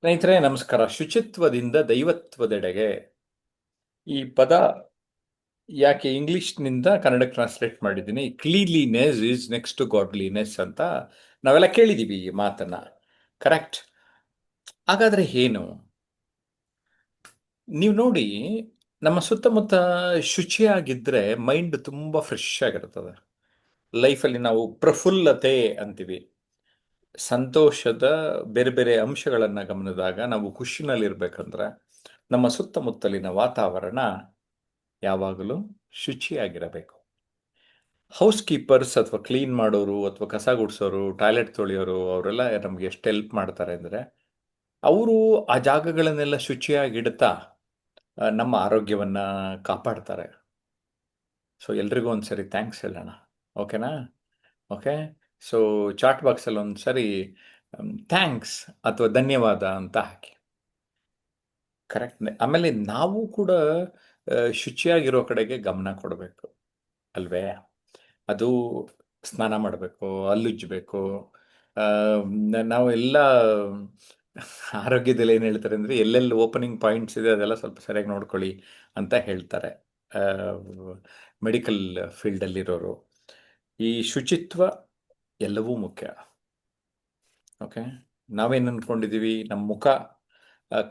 ಸ್ನೇಹಿತರೆ ನಮಸ್ಕಾರ. ಶುಚಿತ್ವದಿಂದ ದೈವತ್ವದೆಡೆಗೆ ಈ ಪದ ಯಾಕೆ ಇಂಗ್ಲಿಷ್ನಿಂದ ಕನ್ನಡಕ್ಕೆ ಟ್ರಾನ್ಸ್ಲೇಟ್ ಮಾಡಿದ್ದೀನಿ. Cleanliness is next to godliness ಅಂತ ನಾವೆಲ್ಲ ಕೇಳಿದ್ದೀವಿ ಈ ಮಾತನ್ನ. ಕರೆಕ್ಟ್. ಹಾಗಾದ್ರೆ ಏನು? ನೀವು ನೋಡಿ, ನಮ್ಮ ಸುತ್ತಮುತ್ತ ಶುಚಿಯಾಗಿದ್ದರೆ ಮೈಂಡ್ ತುಂಬ ಫ್ರೆಶ್ ಆಗಿರ್ತದೆ. ಲೈಫಲ್ಲಿ ನಾವು ಪ್ರಫುಲ್ಲತೆ ಅಂತೀವಿ. ಸಂತೋಷದ ಬೇರೆ ಬೇರೆ ಅಂಶಗಳನ್ನು ಗಮನಿಸಿದಾಗ ನಾವು ಖುಷಿನಲ್ಲಿರ್ಬೇಕಂದ್ರೆ ನಮ್ಮ ಸುತ್ತಮುತ್ತಲಿನ ವಾತಾವರಣ ಯಾವಾಗಲೂ ಶುಚಿಯಾಗಿರಬೇಕು. ಹೌಸ್ ಕೀಪರ್ಸ್ ಅಥವಾ ಕ್ಲೀನ್ ಮಾಡೋರು ಅಥವಾ ಕಸ ಗುಡಿಸೋರು, ಟಾಯ್ಲೆಟ್ ತೊಳೆಯೋರು ಅವರೆಲ್ಲ ನಮಗೆ ಎಷ್ಟು ಹೆಲ್ಪ್ ಮಾಡ್ತಾರೆ ಅಂದರೆ, ಅವರು ಆ ಜಾಗಗಳನ್ನೆಲ್ಲ ಶುಚಿಯಾಗಿಡ್ತಾ ನಮ್ಮ ಆರೋಗ್ಯವನ್ನು ಕಾಪಾಡ್ತಾರೆ. ಸೊ ಎಲ್ರಿಗೂ ಒಂದು ಸರಿ ಥ್ಯಾಂಕ್ಸ್ ಹೇಳೋಣ. ಓಕೆನಾ? ಓಕೆ. ಸೊ ಚಾಟ್ ಬಾಕ್ಸಲ್ಲಿ ಒಂದು ಸರಿ ಥ್ಯಾಂಕ್ಸ್ ಅಥವಾ ಧನ್ಯವಾದ ಅಂತ ಹಾಕಿ. ಕರೆಕ್ಟ್. ಆಮೇಲೆ ನಾವು ಕೂಡ ಶುಚಿಯಾಗಿರೋ ಕಡೆಗೆ ಗಮನ ಕೊಡಬೇಕು ಅಲ್ವೇ? ಅದು ಸ್ನಾನ ಮಾಡಬೇಕು, ಹಲ್ಲುಜ್ಜಬೇಕು. ನಾವು ಎಲ್ಲ ಆರೋಗ್ಯದಲ್ಲಿ ಏನು ಹೇಳ್ತಾರೆ ಅಂದರೆ, ಎಲ್ಲೆಲ್ಲಿ ಓಪನಿಂಗ್ ಪಾಯಿಂಟ್ಸ್ ಇದೆ ಅದೆಲ್ಲ ಸ್ವಲ್ಪ ಸರಿಯಾಗಿ ನೋಡ್ಕೊಳ್ಳಿ ಅಂತ ಹೇಳ್ತಾರೆ ಮೆಡಿಕಲ್ ಫೀಲ್ಡಲ್ಲಿರೋರು. ಈ ಶುಚಿತ್ವ ಎಲ್ಲವೂ ಮುಖ್ಯ. ಓಕೆ. ನಾವೇನು ಅಂದ್ಕೊಂಡಿದ್ದೀವಿ, ನಮ್ಮ ಮುಖ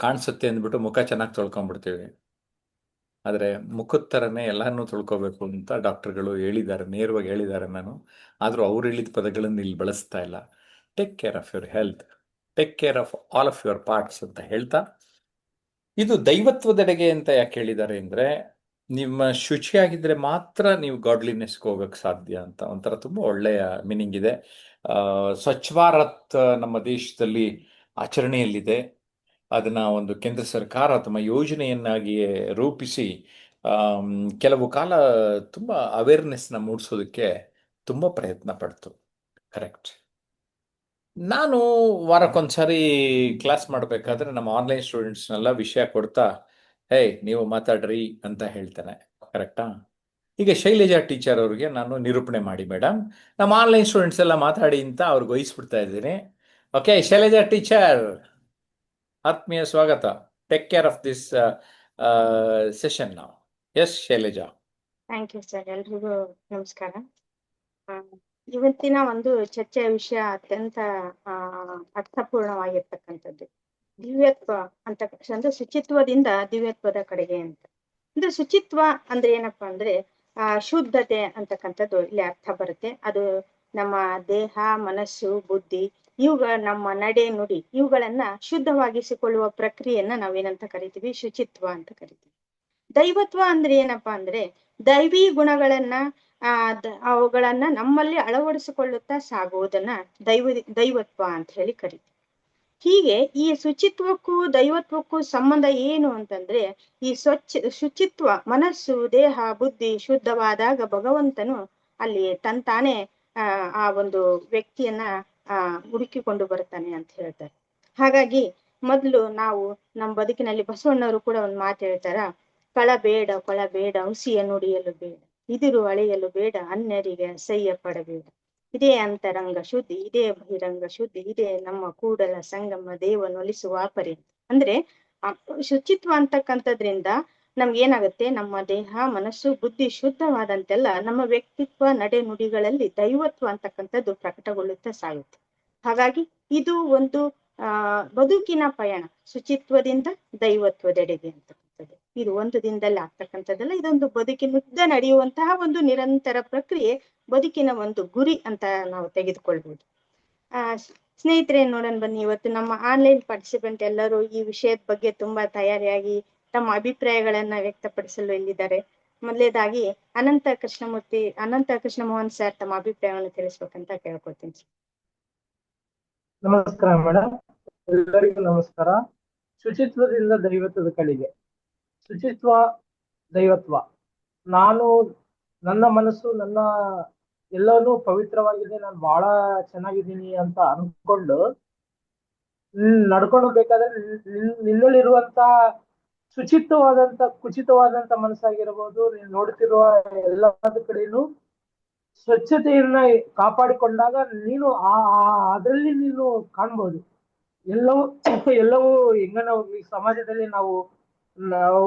ಕಾಣಿಸುತ್ತೆ ಅಂದ್ಬಿಟ್ಟು ಮುಖ ಚೆನ್ನಾಗಿ ತೊಳ್ಕೊಂಡ್ಬಿಡ್ತೀವಿ. ಆದರೆ ಮುಖದ ಥರನೇ ಎಲ್ಲನೂ ತೊಳ್ಕೊಬೇಕು ಅಂತ ಡಾಕ್ಟರ್ಗಳು ಹೇಳಿದ್ದಾರೆ, ನೇರವಾಗಿ ಹೇಳಿದ್ದಾರೆ. ನಾನು ಆದರೂ ಅವ್ರು ಹೇಳಿದ ಪದಗಳನ್ನು ಇಲ್ಲಿ ಬಳಸ್ತಾ ಇಲ್ಲ. Take care of your health, take care of all of your parts ಅಂತ ಹೇಳ್ತಾ, ಇದು ದೈವತ್ವದೆಡೆಗೆ ಅಂತ ಯಾಕೆ ಹೇಳಿದ್ದಾರೆ ಅಂದರೆ, ನಿಮ್ಮ ಶುಚಿಯಾಗಿದ್ದರೆ ಮಾತ್ರ ನೀವು ಗಾಡ್ಲಿನೆಸ್ಗೆ ಹೋಗೋಕ್ಕೆ ಸಾಧ್ಯ ಅಂತ ಒಂಥರ ತುಂಬ ಒಳ್ಳೆಯ ಮೀನಿಂಗ್ ಇದೆ. ಸ್ವಚ್ಛ ಭಾರತ್ ನಮ್ಮ ದೇಶದಲ್ಲಿ ಆಚರಣೆಯಲ್ಲಿದೆ. ಅದನ್ನು ಒಂದು ಕೇಂದ್ರ ಸರ್ಕಾರ ತಮ್ಮ ಯೋಜನೆಯನ್ನಾಗಿ ರೂಪಿಸಿ ಆಮ್, ಕೆಲವು ಕಾಲ ತುಂಬ ಅವೇರ್ನೆಸ್ನ ಮೂಡಿಸೋದಕ್ಕೆ ತುಂಬ ಪ್ರಯತ್ನ ಪಡ್ತು. ಕರೆಕ್ಟ್. ನಾನು ವಾರಕ್ಕೊಂದ್ಸರಿ ಕ್ಲಾಸ್ ಮಾಡಬೇಕಾದ್ರೆ ನಮ್ಮ ಆನ್ಲೈನ್ ಸ್ಟೂಡೆಂಟ್ಸ್ನೆಲ್ಲ ವಿಷಯ ಕೊಡ್ತಾ, ಹೇ ನೀವು ಮಾತಾಡ್ರಿ ಅಂತ ಹೇಳ್ತೇನೆ. ಕರೆಕ್ಟಾ? ಈಗ ಶೈಲಜಾ ಟೀಚರ್ ಅವ್ರಿಗೆ ನಾನು ನಿರೂಪಣೆ ಮಾಡಿ ಮೇಡಮ್, ನಮ್ಮ ಆನ್ಲೈನ್ ಸ್ಟೂಡೆಂಟ್ಸ್ ಎಲ್ಲ ಮಾತಾಡಿ ಅಂತ ಅವ್ರಿಗೆ ವಹಿಸ್ಬಿಡ್ತಾ ಇದ್ದೀನಿ. ಓಕೆ ಶೈಲಜಾ ಟೀಚರ್, ಆತ್ಮೀಯ ಸ್ವಾಗತ. Take care of this session ನಾವು. S Shailaja. Thank you sir. ಎಲ್ರಿಗೂ ನಮಸ್ಕಾರ. ಆ, ಇವತ್ತಿನ ಒಂದು ಚರ್ಚೆಯ ವಿಷಯ ಅತ್ಯಂತ ಆ, ಅರ್ಥಪೂರ್ಣವಾಗಿರ್ತಕ್ಕಂಥದ್ದು. ದಿವ್ಯತ್ವ ಅಂತ ಅಂದ್ರೆ ಶುಚಿತ್ವದಿಂದ ದಿವ್ಯತ್ವದ ಕಡೆಗೆ ಅಂತ. ಅಂದ್ರೆ ಶುಚಿತ್ವ ಅಂದ್ರೆ ಏನಪ್ಪಾ ಅಂದ್ರೆ ಶುದ್ಧತೆ ಅಂತಕ್ಕಂಥದ್ದು ಇಲ್ಲಿ ಅರ್ಥ ಬರುತ್ತೆ. ಅದು ನಮ್ಮ ದೇಹ, ಮನಸ್ಸು, ಬುದ್ಧಿ, ನಮ್ಮ ನಡೆ ನುಡಿ ಇವುಗಳನ್ನ ಶುದ್ಧವಾಗಿಸಿಕೊಳ್ಳುವ ಪ್ರಕ್ರಿಯೆಯನ್ನ ನಾವೇನಂತ ಕರಿತೀವಿ? ಶುಚಿತ್ವ ಅಂತ ಕರಿತೀವಿ. ದೈವತ್ವ ಅಂದ್ರೆ ಏನಪ್ಪಾ ಅಂದ್ರೆ ದೈವಿ ಗುಣಗಳನ್ನ ಅವುಗಳನ್ನ ನಮ್ಮಲ್ಲಿ ಅಳವಡಿಸಿಕೊಳ್ಳುತ್ತಾ ಸಾಗುವುದನ್ನ ದೈವತ್ವ ಅಂತ ಹೇಳಿ ಕರಿತೀವಿ. ಹೀಗೆ ಈ ಶುಚಿತ್ವಕ್ಕೂ ದೈವತ್ವಕ್ಕೂ ಸಂಬಂಧ ಏನು ಅಂತಂದ್ರೆ, ಈ ಶುಚಿತ್ವ ಮನಸ್ಸು, ದೇಹ, ಬುದ್ಧಿ ಶುದ್ಧವಾದಾಗ ಭಗವಂತನು ಅಲ್ಲಿ ತಂತಾನೆ ಆ ಒಂದು ವ್ಯಕ್ತಿಯನ್ನ ಹುಡುಕಿಕೊಂಡು ಬರ್ತಾನೆ ಅಂತ ಹೇಳ್ತಾರೆ. ಹಾಗಾಗಿ ಮೊದಲು ನಾವು ನಮ್ಮ ಬದುಕಿನಲ್ಲಿ ಬಸವಣ್ಣವರು ಕೂಡ ಒಂದು ಮಾತು ಹೇಳ್ತಾರ, ಕೊಳ ಬೇಡ ಹುಸಿಯ ನುಡಿಯಲು ಬೇಡ, ಇದಿರು ಅಳೆಯಲು ಬೇಡ ಅನ್ಯರಿಗೆ ಅಸಹ್ಯ ಪಡಬೇಡ. ಇದೇ ಅಂತರಂಗ ಶುದ್ಧಿ, ಇದೇ ಬಹಿರಂಗ ಶುದ್ಧಿ, ಇದೇ ನಮ್ಮ ಕೂಡಲ ಸಂಗಮ ದೇವನೊಲಿಸುವ ಪರಿ. ಅಂದ್ರೆ ಆ ಶುಚಿತ್ವ ಅಂತಕ್ಕಂಥದ್ರಿಂದ ನಮ್ಗೆ ಏನಾಗುತ್ತೆ? ನಮ್ಮ ದೇಹ, ಮನಸ್ಸು, ಬುದ್ಧಿ ಶುದ್ಧವಾದಂತೆಲ್ಲ ನಮ್ಮ ವ್ಯಕ್ತಿತ್ವ, ನಡೆ ನುಡಿಗಳಲ್ಲಿ ದೈವತ್ವ ಅಂತಕ್ಕಂಥದ್ದು ಪ್ರಕಟಗೊಳ್ಳುತ್ತಾ ಸಾಗುತ್ತೆ. ಹಾಗಾಗಿ ಇದು ಒಂದು ಬದುಕಿನ ಪಯಣ, ಶುಚಿತ್ವದಿಂದ ದೈವತ್ವದೆಡೆಗೆ ಅಂತಕ್ಕಂಥದ್ದು. ಇದು ಒಂದು ದಿನದಲ್ಲಿ ಆಗ್ತಕ್ಕಂಥದ್ದಲ್ಲ, ಇದೊಂದು ಬದುಕಿನುದ್ದ ನಡೆಯುವಂತಹ ಒಂದು ನಿರಂತರ ಪ್ರಕ್ರಿಯೆ, ಬದುಕಿನ ಒಂದು ಗುರಿ ಅಂತ ನಾವು ತೆಗೆದುಕೊಳ್ಬಹುದು. ಸ್ನೇಹಿತರೆ, ನೋಡೋಣ ಬನ್ನಿ. ಇವತ್ತು ನಮ್ಮ ಆನ್ಲೈನ್ ಪಾರ್ಟಿಸಿಪೆಂಟ್ ಎಲ್ಲರೂ ಈ ವಿಷಯದ ಬಗ್ಗೆ ತುಂಬಾ ತಯಾರಿಯಾಗಿ ತಮ್ಮ ಅಭಿಪ್ರಾಯಗಳನ್ನ ವ್ಯಕ್ತಪಡಿಸಲು ಇಲ್ಲಿದ್ದಾರೆ. ಮೊದಲೇದಾಗಿ ಅನಂತ ಕೃಷ್ಣ ಮೋಹನ್ ಸರ್ ತಮ್ಮ ಅಭಿಪ್ರಾಯವನ್ನು ತಿಳಿಸ್ಬೇಕಂತ ಕೇಳ್ಕೊತೀನಿ. ನಮಸ್ಕಾರ ಮೇಡಮ್, ಎಲ್ಲರಿಗೂ ನಮಸ್ಕಾರ. ಶುಚಿತ್ವದಿಂದ ದೈವತ್ವದ ಕಡೆಗೆ. ಶುಚಿತ್ವ, ದೈವತ್ವ. ನಾನು ನನ್ನ ಮನಸ್ಸು, ನನ್ನ ಎಲ್ಲವೂ ಪವಿತ್ರವಾಗಿದೆ, ನಾನು ಬಹಳ ಚೆನ್ನಾಗಿದ್ದೀನಿ ಅಂತ ಅನ್ಕೊಂಡು ನಡ್ಕೊಂಡು ಬೇಕಾದ್ರೆ ನಿನ್ನಲ್ಲಿರುವಂತ ಶುಚಿತ್ವವಾದಂತ ಕುಚಿತವಾದಂತ ಮನಸ್ಸಾಗಿರ್ಬೋದು, ನೀನು ನೋಡ್ತಿರುವ ಎಲ್ಲದ ಕಡೆನೂ ಸ್ವಚ್ಛತೆಯನ್ನ ಕಾಪಾಡಿಕೊಂಡಾಗ ನೀನು ಅದರಲ್ಲಿ ನೀನು ಕಾಣ್ಬೋದು. ಎಲ್ಲವೂ ಎಲ್ಲವೂ ಹೆಂಗ ನಾವು ಈ ಸಮಾಜದಲ್ಲಿ ನಾವು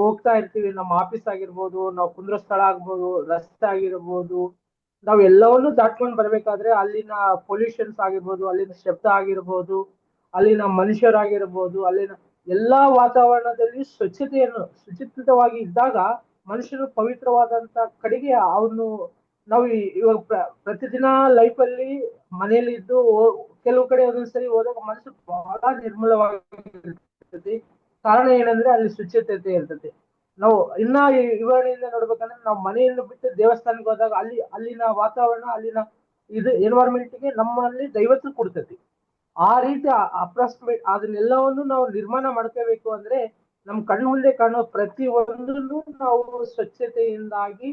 ಹೋಗ್ತಾ ಇರ್ತೀವಿ. ನಮ್ಮ ಆಫೀಸ್ ಆಗಿರ್ಬೋದು, ನಾವು ಕುಂದ್ರೋ ಸ್ಥಳ ಆಗ್ಬೋದು, ರಸ್ತೆ ಆಗಿರ್ಬೋದು, ನಾವ್ ಎಲ್ಲವನ್ನೂ ದಾಟ್ಕೊಂಡ್ ಬರ್ಬೇಕಾದ್ರೆ ಅಲ್ಲಿನ ಪೊಲ್ಯೂಷನ್ಸ್ ಆಗಿರ್ಬೋದು, ಅಲ್ಲಿನ ಶಬ್ದ ಆಗಿರ್ಬೋದು, ಅಲ್ಲಿನ ಮನುಷ್ಯರಾಗಿರ್ಬೋದು, ಅಲ್ಲಿನ ಎಲ್ಲಾ ವಾತಾವರಣದಲ್ಲಿ ಶುಚಿತ್ವವಾಗಿ ಇದ್ದಾಗ ಮನುಷ್ಯರು ಪವಿತ್ರವಾದಂತ ಕಡೆಗೆ ಅವನು ನಾವು ಇವಾಗ ಪ್ರತಿದಿನ ಲೈಫ್ ಅಲ್ಲಿ ಮನೆಯಲ್ಲಿ ಇದ್ದು ಕೆಲವು ಕಡೆ ಒಂದೊಂದ್ಸರಿ ಹೋದಾಗ ಮನಸ್ಸು ಬಹಳ ನಿರ್ಮಲವಾಗಿರ್ತದೆ. ಕಾರಣ ಏನಂದ್ರೆ ಅಲ್ಲಿ ಶುಚಿತ್ವತೆ ಇರ್ತದೆ. ನಾವು ಇನ್ನ ವಿವರಣೆಯಿಂದ ನೋಡ್ಬೇಕಂದ್ರೆ ನಾವು ಮನೆಯನ್ನು ಬಿಟ್ಟು ದೇವಸ್ಥಾನಕ್ಕೆ ಹೋದಾಗ ಅಲ್ಲಿನ ವಾತಾವರಣ, ಅಲ್ಲಿನ ಇದು ಎನ್ವೈರನ್ಮೆಂಟ್ ಗೆ ನಮ್ಮಲ್ಲಿ ದೈವತ್ವ ಕೊಡ್ತೈತಿ. ಆ ರೀತಿ ಅಪ್ರಾಕ್ಸಿಮೇಟ್ ಅದನ್ನೆಲ್ಲವನ್ನು ನಾವು ನಿರ್ಮಾಣ ಮಾಡ್ಕೋಬೇಕು ಅಂದ್ರೆ ನಮ್ ಕಣ್ಣು ಮುಂದೆ ಕಾಣೋ ಪ್ರತಿ ಒಂದನ್ನು ನಾವು ಸ್ವಚ್ಛತೆಯಿಂದಾಗಿ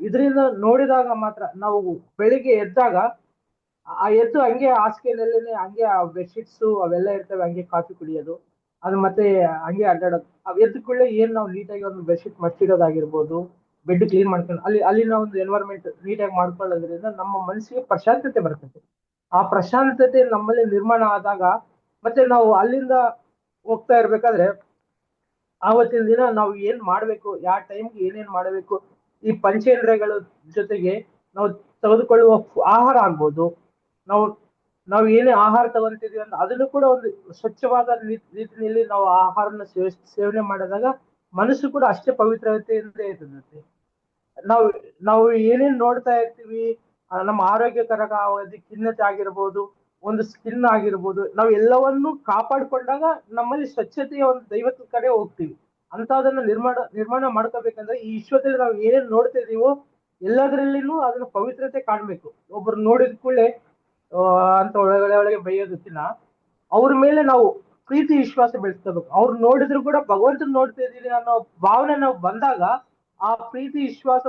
ಇದರಿಂದ ನೋಡಿದಾಗ ಮಾತ್ರ ನಾವು ಬೆಳಿಗ್ಗೆ ಎದ್ದಾಗ ಆ ಎದ್ದು ಹಂಗೆ ಹಾಸಿಗೆನಲ್ಲೇನೆ ಹಂಗೆ ಆ ಬೆಡ್ಶೀಟ್ಸ್ ಅವೆಲ್ಲ ಇರ್ತವೆ, ಹಂಗೆ ಕಾಫಿ ಕುಡಿಯೋದು, ಅದು ಮತ್ತೆ ಹಂಗೆ ಅಡ್ಡಾಡೋದು. ಎದ್ದ ಕೂಡಲೇ ಏನ್ ನಾವು ನೀಟಾಗಿ ಒಂದು ಬೆಡ್ಶೀಟ್ ಮಡ್ಚಿಡೋದಾಗಿರ್ಬೋದು, ಬೆಡ್ ಕ್ಲೀನ್ ಮಾಡ್ಕೊಂಡು ಅಲ್ಲಿನ ಒಂದು ಎನ್ವೈರನ್ಮೆಂಟ್ ನೀಟಾಗಿ ಮಾಡ್ಕೊಳ್ಳೋದ್ರಿಂದ ನಮ್ಮ ಮನಸ್ಸಿಗೆ ಪ್ರಶಾಂತತೆ ಬರ್ತದೆ. ಆ ಪ್ರಶಾಂತತೆ ನಮ್ಮಲ್ಲಿ ನಿರ್ಮಾಣ ಆದಾಗ ಮತ್ತೆ ನಾವು ಅಲ್ಲಿಂದ ಹೋಗ್ತಾ ಇರ್ಬೇಕಾದ್ರೆ ಆವತ್ತಿನ ದಿನ ನಾವು ಏನ್ ಮಾಡ್ಬೇಕು, ಯಾವ ಟೈಮ್ಗೆ ಏನೇನ್ ಮಾಡ್ಬೇಕು, ಈ ಪಂಚೇಂದ್ರಿಯಗಳ ಜೊತೆಗೆ ನಾವು ತೆಗೆದುಕೊಳ್ಳುವ ಆಹಾರ ಆಗ್ಬೋದು, ನಾವು ನಾವು ಏನೇ ಆಹಾರ ತಗೊಂತಿದೀವಿ ಅಂತ ಅದನ್ನು ಕೂಡ ಒಂದು ಸ್ವಚ್ಛವಾದ ರೀತಿಯಲ್ಲಿ ನಾವು ಆಹಾರನ ಸೇವನೆ ಮಾಡಿದಾಗ ಮನಸ್ಸು ಕೂಡ ಅಷ್ಟೇ ಪವಿತ್ರತೆಯಿಂದ ಇರ್ತದೆ. ನಾವು ನಾವು ಏನೇನ್ ನೋಡ್ತಾ ಇರ್ತೀವಿ, ನಮ್ಮ ಆರೋಗ್ಯಕರ ಖಿನ್ನತೆ ಆಗಿರ್ಬೋದು, ಒಂದು ಸ್ಕಿನ್ ಆಗಿರ್ಬೋದು, ನಾವು ಎಲ್ಲವನ್ನೂ ಕಾಪಾಡ್ಕೊಂಡಾಗ ನಮ್ಮಲ್ಲಿ ಸ್ವಚ್ಛತೆಯ ಒಂದು ದೈವತ್ವ ಕಡೆ ಹೋಗ್ತೀವಿ. ಅಂತದನ್ನ ನಿರ್ಮಾಣ ಮಾಡ್ಕೋಬೇಕಂದ್ರೆ ಈ ವಿಶ್ವದಲ್ಲಿ ನಾವು ಏನೇನ್ ನೋಡ್ತಾ ಇದೀವೋ ಎಲ್ಲದರಲ್ಲಿನೂ ಅದನ್ನ ಪವಿತ್ರತೆ ಕಾಣ್ಬೇಕು. ಒಬ್ರು ನೋಡಿದ ಕೂಡಲೇ ಅಂತ ಒಳಗಡೆ ಬೈಯೋದಕ್ಕಿಂತ ಅವ್ರ ಮೇಲೆ ನಾವು ಪ್ರೀತಿ ವಿಶ್ವಾಸ ಬೆಳೆಸ್ಕೋಬೇಕು. ಅವ್ರು ನೋಡಿದ್ರು ಕೂಡ ಭಗವಂತನ ನೋಡ್ತಾ ಇದೀನಿ ಅನ್ನೋ ಭಾವನೆ ನಾವು ಬಂದಾಗ, ಆ ಪ್ರೀತಿ ವಿಶ್ವಾಸ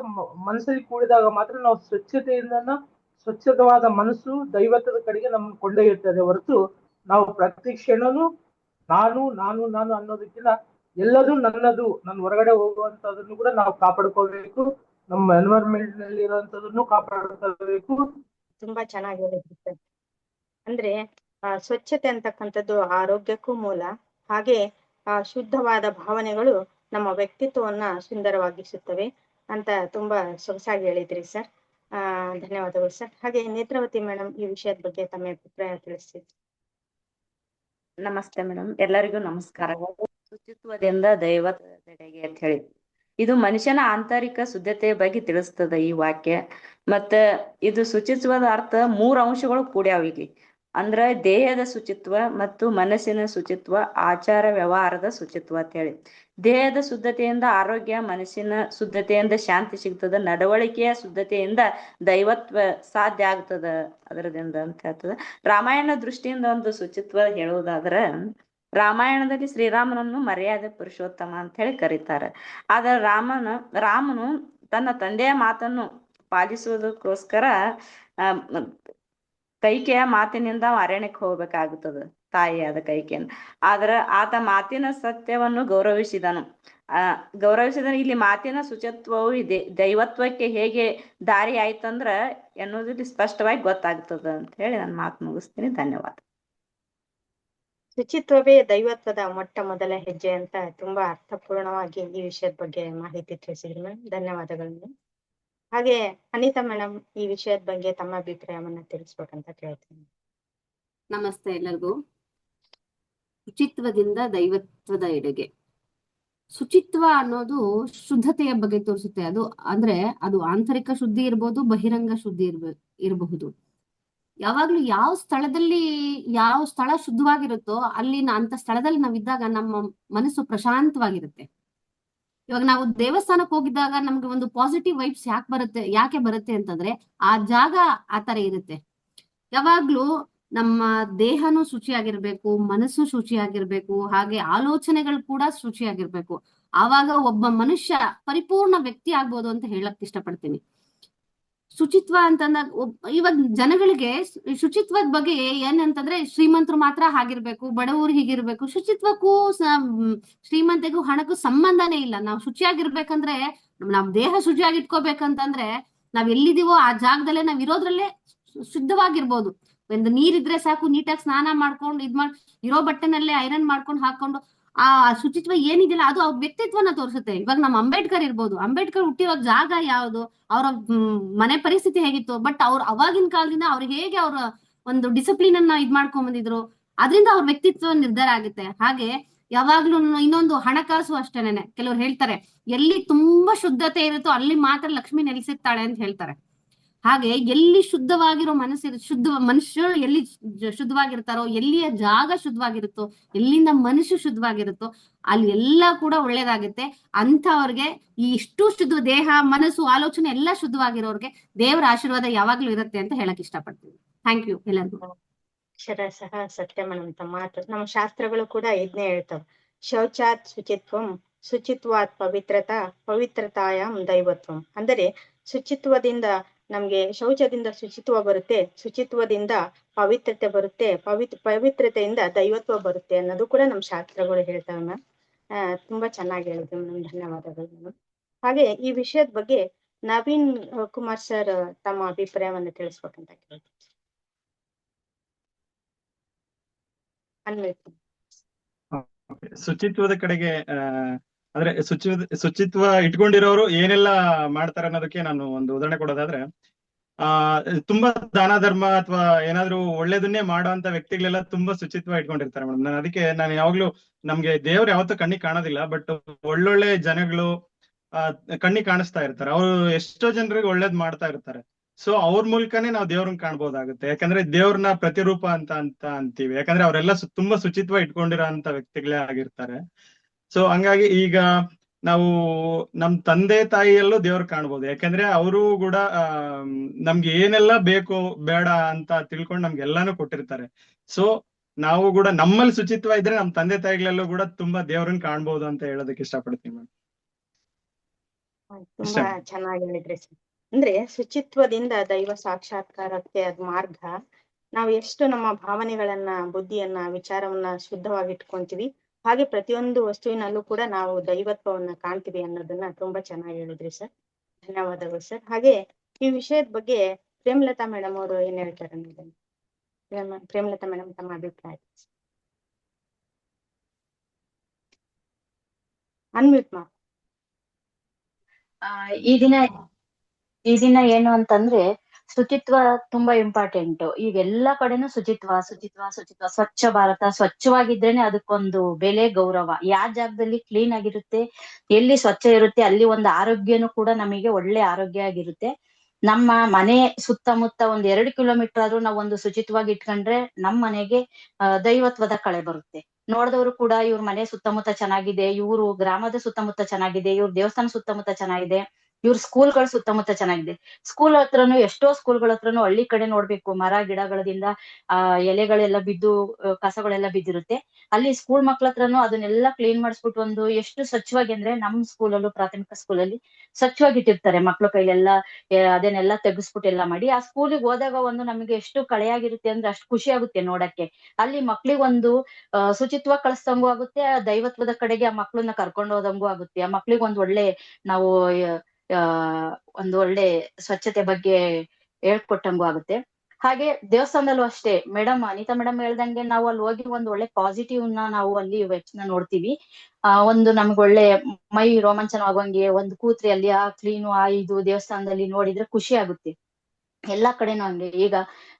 ಮನಸ್ಸಲ್ಲಿ ಕೂಡಿದಾಗ ಮಾತ್ರ ನಾವು ಸ್ವಚ್ಛತವಾದ ಮನಸ್ಸು ದೈವತ್ವದ ಕಡೆಗೆ ನಮ್ಮನ್ನು ಕೊಂಡೊಯ್ಯುತ್ತದೆ ಹೊರತು ನಾವು ಪ್ರತಿ ಕ್ಷಣನೂ ನಾನು ನಾನು ನಾನು ಅನ್ನೋದಕ್ಕಿಂತ ಎಲ್ಲದೂ ನನ್ನದು, ನನ್ನ ಹೊರಗಡೆ ಹೋಗುವಂತದನ್ನು ಕೂಡ ನಾವು ಕಾಪಾಡ್ಕೋಬೇಕು. ನಮ್ಮ ಎನ್ವೈರನ್ಮೆಂಟ್ ನಲ್ಲಿ ಇರುವಂತದನ್ನು ಕಾಪಾಡ್ಕೋಬೇಕು. ತುಂಬಾ ಚೆನ್ನಾಗಿ ಹೇಳಿದ್ರಿ ಸರ್. ಅಂದ್ರೆ ಸ್ವಚ್ಛತೆ ಅಂತಕ್ಕಂಥದ್ದು ಆರೋಗ್ಯಕ್ಕೂ ಮೂಲ, ಹಾಗೆ ಶುದ್ಧವಾದ ಭಾವನೆಗಳು ನಮ್ಮ ವ್ಯಕ್ತಿತ್ವವನ್ನ ಸುಂದರವಾಗಿಸುತ್ತವೆ ಅಂತ ತುಂಬಾ ಸೊಗಸಾಗಿ ಹೇಳಿದ್ರಿ ಸರ್. ಧನ್ಯವಾದಗಳು ಸರ್. ಹಾಗೆ ನೇತ್ರಾವತಿ ಮೇಡಮ್, ಈ ವಿಷಯದ ಬಗ್ಗೆ ತಮ್ಮ ಅಭಿಪ್ರಾಯ ತಿಳಿಸಿ. ನಮಸ್ತೆ ಮೇಡಮ್, ಎಲ್ಲರಿಗೂ ನಮಸ್ಕಾರ. ಶುಚಿತ್ವದಿಂದ ದೈವತೆಡೆಗೆ ಅಂತ ಹೇಳಿ ಇದು ಮನುಷ್ಯನ ಆಂತರಿಕ ಶುದ್ಧತೆಯ ಬಗ್ಗೆ ತಿಳಿಸ್ತದ ಈ ವಾಕ್ಯ. ಮತ್ತ ಇದು ಶುಚಿತ್ವದ ಅರ್ಥ 3 ಅಂಶಗಳು ಕೂಡ್ಯಾವ ಇಲ್ಲಿ. ಅಂದ್ರ ದೇಹದ ಶುಚಿತ್ವ ಮತ್ತು ಮನಸ್ಸಿನ ಶುಚಿತ್ವ, ಆಚಾರ ವ್ಯವಹಾರದ ಶುಚಿತ್ವ ಅಂತ ಹೇಳಿ. ದೇಹದ ಶುದ್ಧತೆಯಿಂದ ಆರೋಗ್ಯ, ಮನಸ್ಸಿನ ಶುದ್ಧತೆಯಿಂದ ಶಾಂತಿ ಸಿಗ್ತದ, ನಡವಳಿಕೆಯ ಶುದ್ಧತೆಯಿಂದ ದೈವತ್ವ ಸಾಧ್ಯ ಆಗ್ತದ ಅದರದಿಂದ ಅಂತ ಹೇಳ್ತದ. ರಾಮಾಯಣ ದೃಷ್ಟಿಯಿಂದ ಒಂದು ಶುಚಿತ್ವ ಹೇಳುವುದಾದ್ರ, ರಾಮಾಯಣದಲ್ಲಿ ಶ್ರೀರಾಮನನ್ನು ಮರ್ಯಾದೆ ಪುರುಷೋತ್ತಮ ಅಂತ ಹೇಳಿ ಕರೀತಾರೆ. ಆದ್ರೆ ರಾಮನು ತನ್ನ ತಂದೆಯ ಮಾತನ್ನು ಪಾಲಿಸುವುದಕ್ಕೋಸ್ಕರ ಕೈಕೆಯ ಮಾತಿನಿಂದ ಅರಣ್ಯಕ್ಕೆ ಹೋಗ್ಬೇಕಾಗುತ್ತದೆ, ತಾಯಿಯಾದ ಕೈಕೆಯನ್ನು. ಆದ್ರ ಆತ ಮಾತಿನ ಸತ್ಯವನ್ನು ಗೌರವಿಸಿದನು. ಇಲ್ಲಿ ಮಾತಿನ ಶುಚಿತ್ವವು ಇದೆ ದೈವತ್ವಕ್ಕೆ ಹೇಗೆ ದಾರಿ ಆಯ್ತಂದ್ರ ಎನ್ನುವುದಲ್ಲಿ ಸ್ಪಷ್ಟವಾಗಿ ಗೊತ್ತಾಗ್ತದ ಅಂತ ಹೇಳಿ ನಾನು ಮಾತು ಮುಗಿಸ್ತೀನಿ. ಧನ್ಯವಾದ. ಶುಚಿತ್ವವೇ ದೈವತ್ವದ ಮೊಟ್ಟ ಮೊದಲ ಹೆಜ್ಜೆ ಅಂತ ತುಂಬಾ ಅರ್ಥಪೂರ್ಣವಾಗಿ ಈ ವಿಷಯದ ಬಗ್ಗೆ ಮಾಹಿತಿ ತಿಳಿಸಿದ್ರಿ ಮೇಡಮ್. ಧನ್ಯವಾದಗಳು. ಹಾಗೆ ಅನಿತಾ ಮೇಡಮ್, ಈ ವಿಷಯದ ಬಗ್ಗೆ ತಮ್ಮ ಅಭಿಪ್ರಾಯವನ್ನ ತಿಳಿಸ್ಬೇಕಂತ ಕೇಳ್ತೀನಿ. ನಮಸ್ತೆ ಎಲ್ಲರಿಗೂ. ಶುಚಿತ್ವದಿಂದ ದೈವತ್ವದ ಎಡೆಗೆ. ಶುಚಿತ್ವ ಅನ್ನೋದು ಶುದ್ಧತೆಯ ಬಗ್ಗೆ ತೋರಿಸುತ್ತೆ. ಅದು ಆಂತರಿಕ ಶುದ್ಧಿ ಇರ್ಬೋದು, ಬಹಿರಂಗ ಶುದ್ಧಿ ಇರಬಹುದು. ಯಾವಾಗ್ಲೂ ಯಾವ ಸ್ಥಳ ಶುದ್ಧವಾಗಿರುತ್ತೋ ಅಂತ ಸ್ಥಳದಲ್ಲಿ ನಾವಿದ್ದಾಗ ನಮ್ಮ ಮನಸ್ಸು ಪ್ರಶಾಂತವಾಗಿರುತ್ತೆ. ಇವಾಗ ನಾವು ದೇವಸ್ಥಾನಕ್ಕೆ ಹೋಗಿದ್ದಾಗ ನಮ್ಗೆ ಒಂದು ಪಾಸಿಟಿವ್ ವೈಬ್ಸ್ ಯಾಕೆ ಬರುತ್ತೆ ಅಂತಂದ್ರೆ ಆ ಜಾಗ ಆ ತರ ಇರುತ್ತೆ. ಯಾವಾಗ್ಲೂ ನಮ್ಮ ದೇಹನೂ ಶುಚಿಯಾಗಿರ್ಬೇಕು, ಮನಸ್ಸು ಶುಚಿಯಾಗಿರ್ಬೇಕು, ಹಾಗೆ ಆಲೋಚನೆಗಳು ಕೂಡ ಶುಚಿಯಾಗಿರ್ಬೇಕು. ಆವಾಗ ಒಬ್ಬ ಮನುಷ್ಯ ಪರಿಪೂರ್ಣ ವ್ಯಕ್ತಿ ಆಗ್ಬೋದು ಅಂತ ಹೇಳಕ್ ಇಷ್ಟಪಡ್ತೀನಿ. ಶುಚಿತ್ವ ಅಂತಂದಾಗ ಇವಾಗ ಜನಗಳಿಗೆ ಶುಚಿತ್ವದ ಬಗ್ಗೆ ಏನಂತಂದ್ರೆ ಶ್ರೀಮಂತರು ಮಾತ್ರ ಹಾಗಿರ್ಬೇಕು, ಬಡವರು ಹೀಗಿರ್ಬೇಕು. ಶುಚಿತ್ವಕ್ಕೂ ಶ್ರೀಮಂತಿಗೂ ಹಣಕ್ಕೂ ಸಂಬಂಧನೇ ಇಲ್ಲ. ನಾವು ಶುಚಿಯಾಗಿರ್ಬೇಕಂದ್ರೆ, ನಾವ್ ದೇಹ ಶುಚಿಯಾಗಿ ಇಟ್ಕೋಬೇಕಂತಂದ್ರೆ ನಾವ್ ಎಲ್ಲಿದೀವೋ ಆ ಜಾಗದಲ್ಲೇ ನಾವ್ ಇರೋದ್ರಲ್ಲೇ ಶುದ್ಧವಾಗಿರ್ಬೋದು. ಒಂದು ನೀರಿದ್ರೆ ಸಾಕು, ನೀಟಾಗಿ ಸ್ನಾನ ಮಾಡ್ಕೊಂಡು ಇರೋ ಬಟ್ಟೆನಲ್ಲೇ ಐರನ್ ಮಾಡ್ಕೊಂಡು ಹಾಕೊಂಡು ಆ ಶುಚಿತ್ವ ಏನಿದೆಯಲ್ಲ ಅದು ಅವ್ರ ವ್ಯಕ್ತಿತ್ವನ ತೋರಿಸುತ್ತೆ. ಇವಾಗ ನಮ್ಮ ಅಂಬೇಡ್ಕರ್ ಇರ್ಬೋದು, ಅಂಬೇಡ್ಕರ್ ಹುಟ್ಟಿರೋ ಜಾಗ ಯಾವುದು, ಅವರ ಮನೆ ಪರಿಸ್ಥಿತಿ ಹೇಗಿತ್ತು, ಬಟ್ ಅವಾಗಿನ ಕಾಲದಿಂದ ಅವ್ರು ಹೇಗೆ ಅವರ ಒಂದು ಡಿಸಿಪ್ಲಿನ್ ಅನ್ನ ಮಾಡ್ಕೊಂಡ್ ಬಂದಿದ್ರು, ಅದರಿಂದ ಅವ್ರ ವ್ಯಕ್ತಿತ್ವ ನಿರ್ಧಾರ ಆಗುತ್ತೆ. ಹಾಗೆ ಯಾವಾಗ್ಲೂ ಇನ್ನೊಂದು ಹಣಕಾಸು ಅಷ್ಟೇನೆ. ಕೆಲವ್ರು ಹೇಳ್ತಾರೆ ಎಲ್ಲಿ ತುಂಬಾ ಶುದ್ಧತೆ ಇರುತ್ತೋ ಅಲ್ಲಿ ಮಾತ್ರ ಲಕ್ಷ್ಮಿ ನೆಲೆಸಿರ್ತಾಳೆ ಅಂತ ಹೇಳ್ತಾರೆ. ಹಾಗೆ ಎಲ್ಲಿ ಶುದ್ಧವಾಗಿರೋ ಮನುಷ್ಯರು ಎಲ್ಲಿ ಶುದ್ಧವಾಗಿರ್ತಾರೋ, ಎಲ್ಲಿಯ ಜಾಗ ಶುದ್ಧವಾಗಿರುತ್ತೋ, ಎಲ್ಲಿಂದ ಮನುಷ್ಯ ಶುದ್ಧವಾಗಿರುತ್ತೋ ಅಲ್ಲಿ ಎಲ್ಲ ಕೂಡ ಒಳ್ಳೇದಾಗುತ್ತೆ. ಅಂಥವ್ರಿಗೆ ಈ ಇಷ್ಟು ಶುದ್ಧ ದೇಹ, ಮನಸ್ಸು, ಆಲೋಚನೆ ಎಲ್ಲ ಶುದ್ಧವಾಗಿರೋರ್ಗೆ ದೇವರ ಆಶೀರ್ವಾದ ಯಾವಾಗ್ಲೂ ಇರುತ್ತೆ ಅಂತ ಹೇಳಕ್ ಇಷ್ಟಪಡ್ತೀನಿ. ಥ್ಯಾಂಕ್ ಯು ಎಲ್ಲರಿಗೂ. ಅಕ್ಷರ ಸಹ ಸತ್ಯಮನಂತ ಮಾತು. ನಮ್ಮ ಶಾಸ್ತ್ರಗಳು ಕೂಡ ಇದನ್ನೇ ಹೇಳ್ತಾವ. ಶೌಚಾತ್ ಶುಚಿತ್ವಂ, ಶುಚಿತ್ವಾತ್ ಪವಿತ್ರತಾ, ಪವಿತ್ರತಾಯಾಮ್ ದೈವತ್ವಂ. ಅಂದರೆ ಶುಚಿತ್ವದಿಂದ ನಮ್ಗೆ ಶೌಚದಿಂದ ಶುಚಿತ್ವ ಬರುತ್ತೆ, ಶುಚಿತ್ವದಿಂದ ಪವಿತ್ರತೆ ಬರುತ್ತೆ, ಪವಿತ್ರತೆಯಿಂದ ದೈವತ್ವ ಬರುತ್ತೆ ಅನ್ನೋದು ಕೂಡ ನಮ್ಮ ಶಾಸ್ತ್ರಗಳು ಹೇಳ್ತಾವೆ ಮ್ಯಾಮ್. ತುಂಬಾ ಚೆನ್ನಾಗಿ ಹೇಳಿದ್ವಿ ಮೇಡಮ್, ಧನ್ಯವಾದಗಳು ಮೇಡಮ್. ಹಾಗೆ ಈ ವಿಷಯದ ಬಗ್ಗೆ ನವೀನ್ ಕುಮಾರ್ ಸರ್ ತಮ್ಮ ಅಭಿಪ್ರಾಯವನ್ನು ತಿಳಿಸ್ಬೇಕಂತ ಕೇಳ್ತೀನಿ. ಶುಚಿತ್ವದ ಕಡೆಗೆ ಅಂದ್ರೆ ಶುಚಿತ್ವ ಇಟ್ಕೊಂಡಿರೋರು ಏನೆಲ್ಲ ಮಾಡ್ತಾರೆ ಅನ್ನೋದಕ್ಕೆ ನಾನು ಒಂದು ಉದಾಹರಣೆ ಕೊಡೋದಾದ್ರೆ, ತುಂಬಾ ದಾನ ಧರ್ಮ ಅಥವಾ ಏನಾದ್ರು ಒಳ್ಳೇದನ್ನೇ ಮಾಡುವಂತ ವ್ಯಕ್ತಿಗಳೆಲ್ಲ ತುಂಬಾ ಶುಚಿತ್ವ ಇಟ್ಕೊಂಡಿರ್ತಾರೆ ಮೇಡಮ್. ಅದಕ್ಕೆ ನಾನು ಯಾವಾಗ್ಲೂ, ನಮ್ಗೆ ದೇವ್ರು ಯಾವತ್ತೂ ಕಣ್ಣಿಗೆ ಕಾಣೋದಿಲ್ಲ, ಬಟ್ ಒಳ್ಳೊಳ್ಳೆ ಜನಗಳು ಕಣ್ಣಿಗೆ ಕಾಣಿಸ್ತಾ ಇರ್ತಾರೆ. ಅವರು ಎಷ್ಟೋ ಜನರಿಗೆ ಒಳ್ಳೇದ್ ಮಾಡ್ತಾ ಇರ್ತಾರೆ. ಸೊ ಅವ್ರ ಮೂಲಕನೇ ನಾವು ದೇವ್ರನ್ನ ಕಾಣ್ಬೋದಾಗುತ್ತೆ. ಯಾಕಂದ್ರೆ ದೇವ್ರನ್ನ ಪ್ರತಿರೂಪ ಅಂತ ಅಂತೀವಿ. ಯಾಕಂದ್ರೆ ಅವರೆಲ್ಲ ತುಂಬಾ ಶುಚಿತ್ವ ಇಟ್ಕೊಂಡಿರೋ ಅಂತ ವ್ಯಕ್ತಿಗಳೇ ಆಗಿರ್ತಾರೆ. ಸೊ ಹಂಗಾಗಿ ಈಗ ನಾವು ನಮ್ ತಂದೆ ತಾಯಿಯಲ್ಲೂ ದೇವ್ರ ಕಾಣ್ಬೋದು. ಯಾಕಂದ್ರೆ ಅವರು ಕೂಡ ನಮ್ಗೆ ಏನೆಲ್ಲ ಬೇಕು ಬೇಡ ಅಂತ ತಿಳ್ಕೊಂಡು ನಮ್ಗೆ ಎಲ್ಲಾನು ಕೊಟ್ಟಿರ್ತಾರೆ. ಸೊ ನಾವು ಕೂಡ ನಮ್ಮಲ್ಲಿ ಶುಚಿತ್ವ ಇದ್ರೆ ನಮ್ ತಂದೆ ತಾಯಿಗಳಲ್ಲೂ ಕೂಡ ತುಂಬಾ ದೇವ್ರನ್ನ ಕಾಣ್ಬೋದು ಅಂತ ಹೇಳೋದಕ್ಕೆ ಇಷ್ಟಪಡ್ತೀನಿ ಮೇಡಮ್. ತುಂಬಾ ಚೆನ್ನಾಗಿ ಹೇಳಿದ್ರಿ ಸರ್. ಅಂದ್ರೆ ಶುಚಿತ್ವದಿಂದ ದೈವ ಸಾಕ್ಷಾತ್ಕಾರಕ್ಕೆ ಅದ್ ಮಾರ್ಗ. ನಾವು ಎಷ್ಟು ನಮ್ಮ ಭಾವನೆಗಳನ್ನ, ಬುದ್ಧಿಯನ್ನ, ವಿಚಾರವನ್ನ ಶುದ್ಧವಾಗಿ ಇಟ್ಕೊಂತೀವಿ, ಹಾಗೆ ಪ್ರತಿಯೊಂದು ವಸ್ತುವಿನಲ್ಲೂ ಕೂಡ ನಾವು ದೈವತ್ವವನ್ನ ಕಾಣ್ತೀವಿ ಅನ್ನೋದನ್ನ ತುಂಬಾ ಚೆನ್ನಾಗಿ ಹೇಳಿದ್ರಿ ಸರ್. ಧನ್ಯವಾದಗಳು ಸರ್. ಹಾಗೆ ಈ ವಿಷಯದ ಬಗ್ಗೆ ಪ್ರೇಮಲತಾ ಮೇಡಮ್ ಅವರು ಏನ್ ಹೇಳ್ತಾರೆ ಅನ್ನೋದನ್ನ, ಪ್ರೇಮಲತಾ ಮೇಡಮ್ ತಮ್ಮ ಅಭಿಪ್ರಾಯ. ಅನ್ಮ್ಯೂಟ್ ಮಾ. ಈ ದಿನ ಏನು ಅಂತಂದ್ರೆ ಶುಚಿತ್ವ ತುಂಬಾ ಇಂಪಾರ್ಟೆಂಟ್. ಈಗ ಎಲ್ಲಾ ಕಡೆನೂ ಶುಚಿತ್ವ ಶುಚಿತ್ವ ಶುಚಿತ್ವ, ಸ್ವಚ್ಛ ಭಾರತ, ಸ್ವಚ್ಛವಾಗಿದ್ರೇನೆ ಅದಕ್ಕೊಂದು ಬೆಲೆ, ಗೌರವ. ಯಾವ ಜಾಗದಲ್ಲಿ ಕ್ಲೀನ್ ಆಗಿರುತ್ತೆ, ಎಲ್ಲಿ ಸ್ವಚ್ಛ ಇರುತ್ತೆ, ಅಲ್ಲಿ ಒಂದು ಆರೋಗ್ಯನೂ ಕೂಡ ನಮಗೆ ಒಳ್ಳೆ ಆರೋಗ್ಯ ಆಗಿರುತ್ತೆ. ನಮ್ಮ ಮನೆ ಸುತ್ತಮುತ್ತ 1-2 ಕಿಲೋಮೀಟರ್ ಆದ್ರೂ ನಾವು ಒಂದು ಶುಚಿತ್ವವಾಗಿ ಇಟ್ಕೊಂಡ್ರೆ ನಮ್ಮ ಮನೆಗೆ ದೈವತ್ವದ ಕಳೆ ಬರುತ್ತೆ. ನೋಡಿದವರು ಕೂಡ ಇವ್ರ ಮನೆ ಸುತ್ತಮುತ್ತ ಚೆನ್ನಾಗಿದೆ, ಇವ್ರು ಗ್ರಾಮದ ಸುತ್ತಮುತ್ತ ಚೆನ್ನಾಗಿದೆ, ಇವ್ರ ದೇವಸ್ಥಾನ ಸುತ್ತಮುತ್ತ ಚೆನ್ನಾಗಿದೆ, ಇವ್ರ ಸ್ಕೂಲ್ಗಳ ಸುತ್ತಮುತ್ತ ಚೆನ್ನಾಗಿದೆ. ಸ್ಕೂಲ್ ಹತ್ರನು, ಎಷ್ಟೋ ಸ್ಕೂಲ್ಗಳ ಹತ್ರನು ಹಳ್ಳಿ ಕಡೆ ನೋಡ್ಬೇಕು, ಮರ ಗಿಡಗಳದಿಂದ ಎಲೆಗಳೆಲ್ಲ ಬಿದ್ದು, ಕಸಗಳೆಲ್ಲ ಬಿದ್ದಿರುತ್ತೆ. ಅಲ್ಲಿ ಸ್ಕೂಲ್ ಮಕ್ಳ ಹತ್ರನು ಅದನ್ನೆಲ್ಲ ಕ್ಲೀನ್ ಮಾಡಿಸ್ಬಿಟ್ಟು ಒಂದು ಎಷ್ಟು ಸ್ವಚ್ಛವಾಗಿ ಅಂದ್ರೆ, ನಮ್ ಸ್ಕೂಲಲ್ಲೂ, ಪ್ರಾಥಮಿಕ ಸ್ಕೂಲಲ್ಲಿ ಸ್ವಚ್ಛವಾಗಿ ಇಟ್ಟಿರ್ತಾರೆ. ಮಕ್ಳ ಕೈಲೆಲ್ಲ ಅದನ್ನೆಲ್ಲ ತೆಗೆಸ್ಬಿಟ್ಟು ಎಲ್ಲ ಮಾಡಿ. ಆ ಸ್ಕೂಲಿಗೆ ಹೋದಾಗ ಒಂದು ನಮಗೆ ಎಷ್ಟು ಕಳೆಯಾಗಿರುತ್ತೆ ಅಂದ್ರೆ ಅಷ್ಟು ಖುಷಿ ಆಗುತ್ತೆ ನೋಡಕ್ಕೆ. ಅಲ್ಲಿ ಮಕ್ಳಿಗೊಂದು ಶುಚಿತ್ವ ಕಳಿಸ್ದಂಗೂ ಆಗುತ್ತೆ, ಆ ದೈವತ್ವದ ಕಡೆಗೆ ಆ ಮಕ್ಳನ್ನ ಕರ್ಕೊಂಡು ಹೋದಂಗೂ ಆಗುತ್ತೆ. ಆ ಮಕ್ಳಿಗೆ ಒಂದ್ ಒಳ್ಳೆ, ನಾವು ಒಂದು ಒಳ್ಳೆ ಸ್ವಚ್ಛತೆ ಬಗ್ಗೆ ಹೇಳ್ಕೊಟ್ಟಂಗೂ ಆಗುತ್ತೆ. ಹಾಗೆ ದೇವಸ್ಥಾನದಲ್ಲೂ ಅಷ್ಟೇ. ಅನಿತಾ ಮೇಡಮ್ ಹೇಳ್ದಂಗೆ ನಾವು ಅಲ್ಲಿ ಹೋಗಿ ಒಂದು ಒಳ್ಳೆ ಪಾಸಿಟಿವ್ ನ ನಾವು ಅಲ್ಲಿ ನೋಡ್ತೀವಿ. ಒಂದು ನಮ್ಗೆ ಒಳ್ಳೆ ಮೈ ರೋಮಾಂಚನವಾಗುವಂಗೆ ಒಂದು ಕೂತ್ರಿ ಅಲ್ಲಿ ಆ ಕ್ಲೀನು, ಇದು ದೇವಸ್ಥಾನದಲ್ಲಿ ನೋಡಿದ್ರೆ ಖುಷಿ ಆಗುತ್ತೆ. ಎಲ್ಲಾ ಕಡೆನೂ ಹಂಗೆ. ಈಗ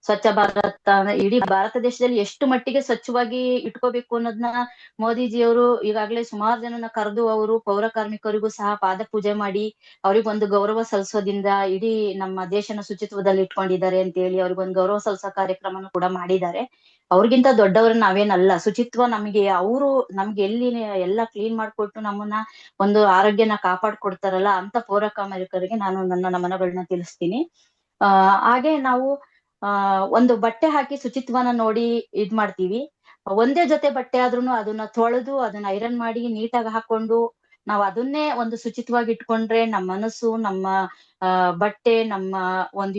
ಸ್ವಚ್ಛ ಭಾರತ, ಇಡೀ ಭಾರತ ದೇಶದಲ್ಲಿ ಎಷ್ಟು ಮಟ್ಟಿಗೆ ಸ್ವಚ್ಛವಾಗಿ ಇಟ್ಕೋಬೇಕು ಅನ್ನೋದನ್ನ ಮೋದಿಜಿಯವರು ಈಗಾಗ್ಲೇ ಸುಮಾರು ಜನನ ಕರೆದು, ಅವರು ಪೌರ ಕಾರ್ಮಿಕರಿಗೂ ಸಹ ಪಾದ ಪೂಜೆ ಮಾಡಿ ಅವ್ರಿಗೊಂದು ಗೌರವ ಸಲ್ಲಿಸೋದ್ರಿಂದ ಇಡೀ ನಮ್ಮ ದೇಶನ ಶುಚಿತ್ವದಲ್ಲಿ ಇಟ್ಕೊಂಡಿದ್ದಾರೆ ಅಂತ ಹೇಳಿ ಅವ್ರಿಗೊಂದು ಗೌರವ ಸಲ್ಲಿಸೋ ಕಾರ್ಯಕ್ರಮನ ಕೂಡ ಮಾಡಿದ್ದಾರೆ. ಅವ್ರಿಗಿಂತ ದೊಡ್ಡವ್ರನ್ನ ನಾವೇನಲ್ಲ. ಶುಚಿತ್ವ ನಮ್ಗೆ, ಅವರು ನಮ್ಗೆ ಎಲ್ಲಿ ಎಲ್ಲ ಕ್ಲೀನ್ ಮಾಡ್ಕೊಟ್ಟು ನಮ್ಮನ್ನ ಒಂದು ಆರೋಗ್ಯನ ಕಾಪಾಡ್ಕೊಡ್ತಾರಲ್ಲ ಅಂತ ಪೌರ ಕಾರ್ಮಿಕರಿಗೆ ನಾನು ನನ್ನ ನಮನಗಳನ್ನ ತಿಳಿಸ್ತೀನಿ. ಹಾಗೆ ನಾವು ಒಂದು ಬಟ್ಟೆ ಹಾಕಿ ಶುಚಿತ್ವನ ನೋಡಿ ಇದ್ ಮಾಡ್ತೀವಿ. ಒಂದೇ ಜೊತೆ ಬಟ್ಟೆ ಆದ್ರೂನು ಅದನ್ನ ತೊಳೆದು ಅದನ್ನ ಐರನ್ ಮಾಡಿ ನೀಟಾಗಿ ಹಾಕೊಂಡು ನಾವು ಅದನ್ನೇ ಒಂದು ಶುಚಿತ್ವವಾಗಿ ಇಟ್ಕೊಂಡ್ರೆ ನಮ್ಮ ಮನಸ್ಸು, ನಮ್ಮ ಬಟ್ಟೆ, ನಮ್ಮ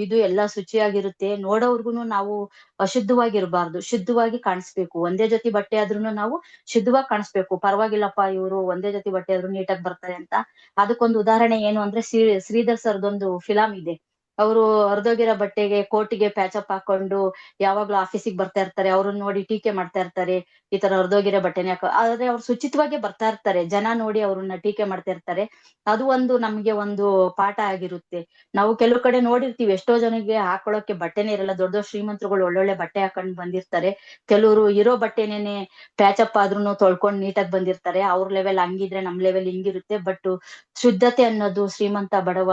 ಇದು ಎಲ್ಲ ಶುಚಿಯಾಗಿರುತ್ತೆ. ನೋಡೋರ್ಗುನು ನಾವು ಅಶುದ್ಧವಾಗಿರ್ಬಾರ್ದು, ಶುದ್ಧವಾಗಿ ಕಾಣಿಸ್ಬೇಕು. ಒಂದೇ ಜೊತೆ ಬಟ್ಟೆ ಆದ್ರೂನು ನಾವು ಶುದ್ಧವಾಗಿ ಕಾಣಿಸ್ಬೇಕು. ಪರವಾಗಿಲ್ಲಪ್ಪ, ಇವ್ರು ಒಂದೇ ಜೊತೆ ಬಟ್ಟೆ ಆದ್ರೂ ನೀಟಾಗಿ ಬರ್ತಾರೆ ಅಂತ. ಅದಕ್ಕೊಂದು ಉದಾಹರಣೆ ಏನು ಅಂದ್ರೆ, ಶ್ರೀಧರ್ ಸರ್ದೊಂದು ಫಿಲಂ ಇದೆ, ಅವರು ಹರಿದೋಗಿರೋ ಬಟ್ಟೆಗೆ ಕೋಟಿಗೆ ಪ್ಯಾಚಪ್ ಹಾಕೊಂಡು ಯಾವಾಗ್ಲೂ ಆಫೀಸಿಗೆ ಬರ್ತಾ ಇರ್ತಾರೆ, ಅವ್ರನ್ನ ನೋಡಿ ಟೀಕೆ ಮಾಡ್ತಾ ಇರ್ತಾರೆ, ಈ ತರ ಹರಿದೋಗಿರೋ ಬಟ್ಟೆನೆ ಆದ್ರೆ ಅವ್ರು ಶುಚಿತ್ವಾಗೆ ಬರ್ತಾ ಇರ್ತಾರೆ, ಜನ ನೋಡಿ ಅವ್ರನ್ನ ಟೀಕೆ ಮಾಡ್ತಾ ಇರ್ತಾರೆ. ಅದು ಒಂದು ನಮ್ಗೆ ಒಂದು ಪಾಠ ಆಗಿರುತ್ತೆ. ನಾವು ಕೆಲವು ಕಡೆ ನೋಡಿರ್ತೀವಿ, ಎಷ್ಟೋ ಜನಕ್ಕೆ ಹಾಕೊಳ್ಳೋಕೆ ಬಟ್ಟೆನೇ ಇರಲ್ಲ, ದೊಡ್ಡ ದೊಡ್ಡ ಶ್ರೀಮಂತರುಗಳು ಒಳ್ಳೊಳ್ಳೆ ಬಟ್ಟೆ ಹಾಕೊಂಡ್ ಬಂದಿರ್ತಾರೆ, ಕೆಲವರು ಇರೋ ಬಟ್ಟೆನೇನೆ ಪ್ಯಾಚಪ್ ಆದ್ರೂ ತೊಳ್ಕೊಂಡ್ ನೀಟಾಗಿ ಬಂದಿರ್ತಾರೆ. ಅವ್ರ ಲೆವೆಲ್ ಹಂಗಿದ್ರೆ ನಮ್ ಲೆವೆಲ್ ಹಿಂಗಿರುತ್ತೆ. ಬಟ್ ಶುದ್ಧತೆ ಅನ್ನೋದು ಶ್ರೀಮಂತ ಬಡವ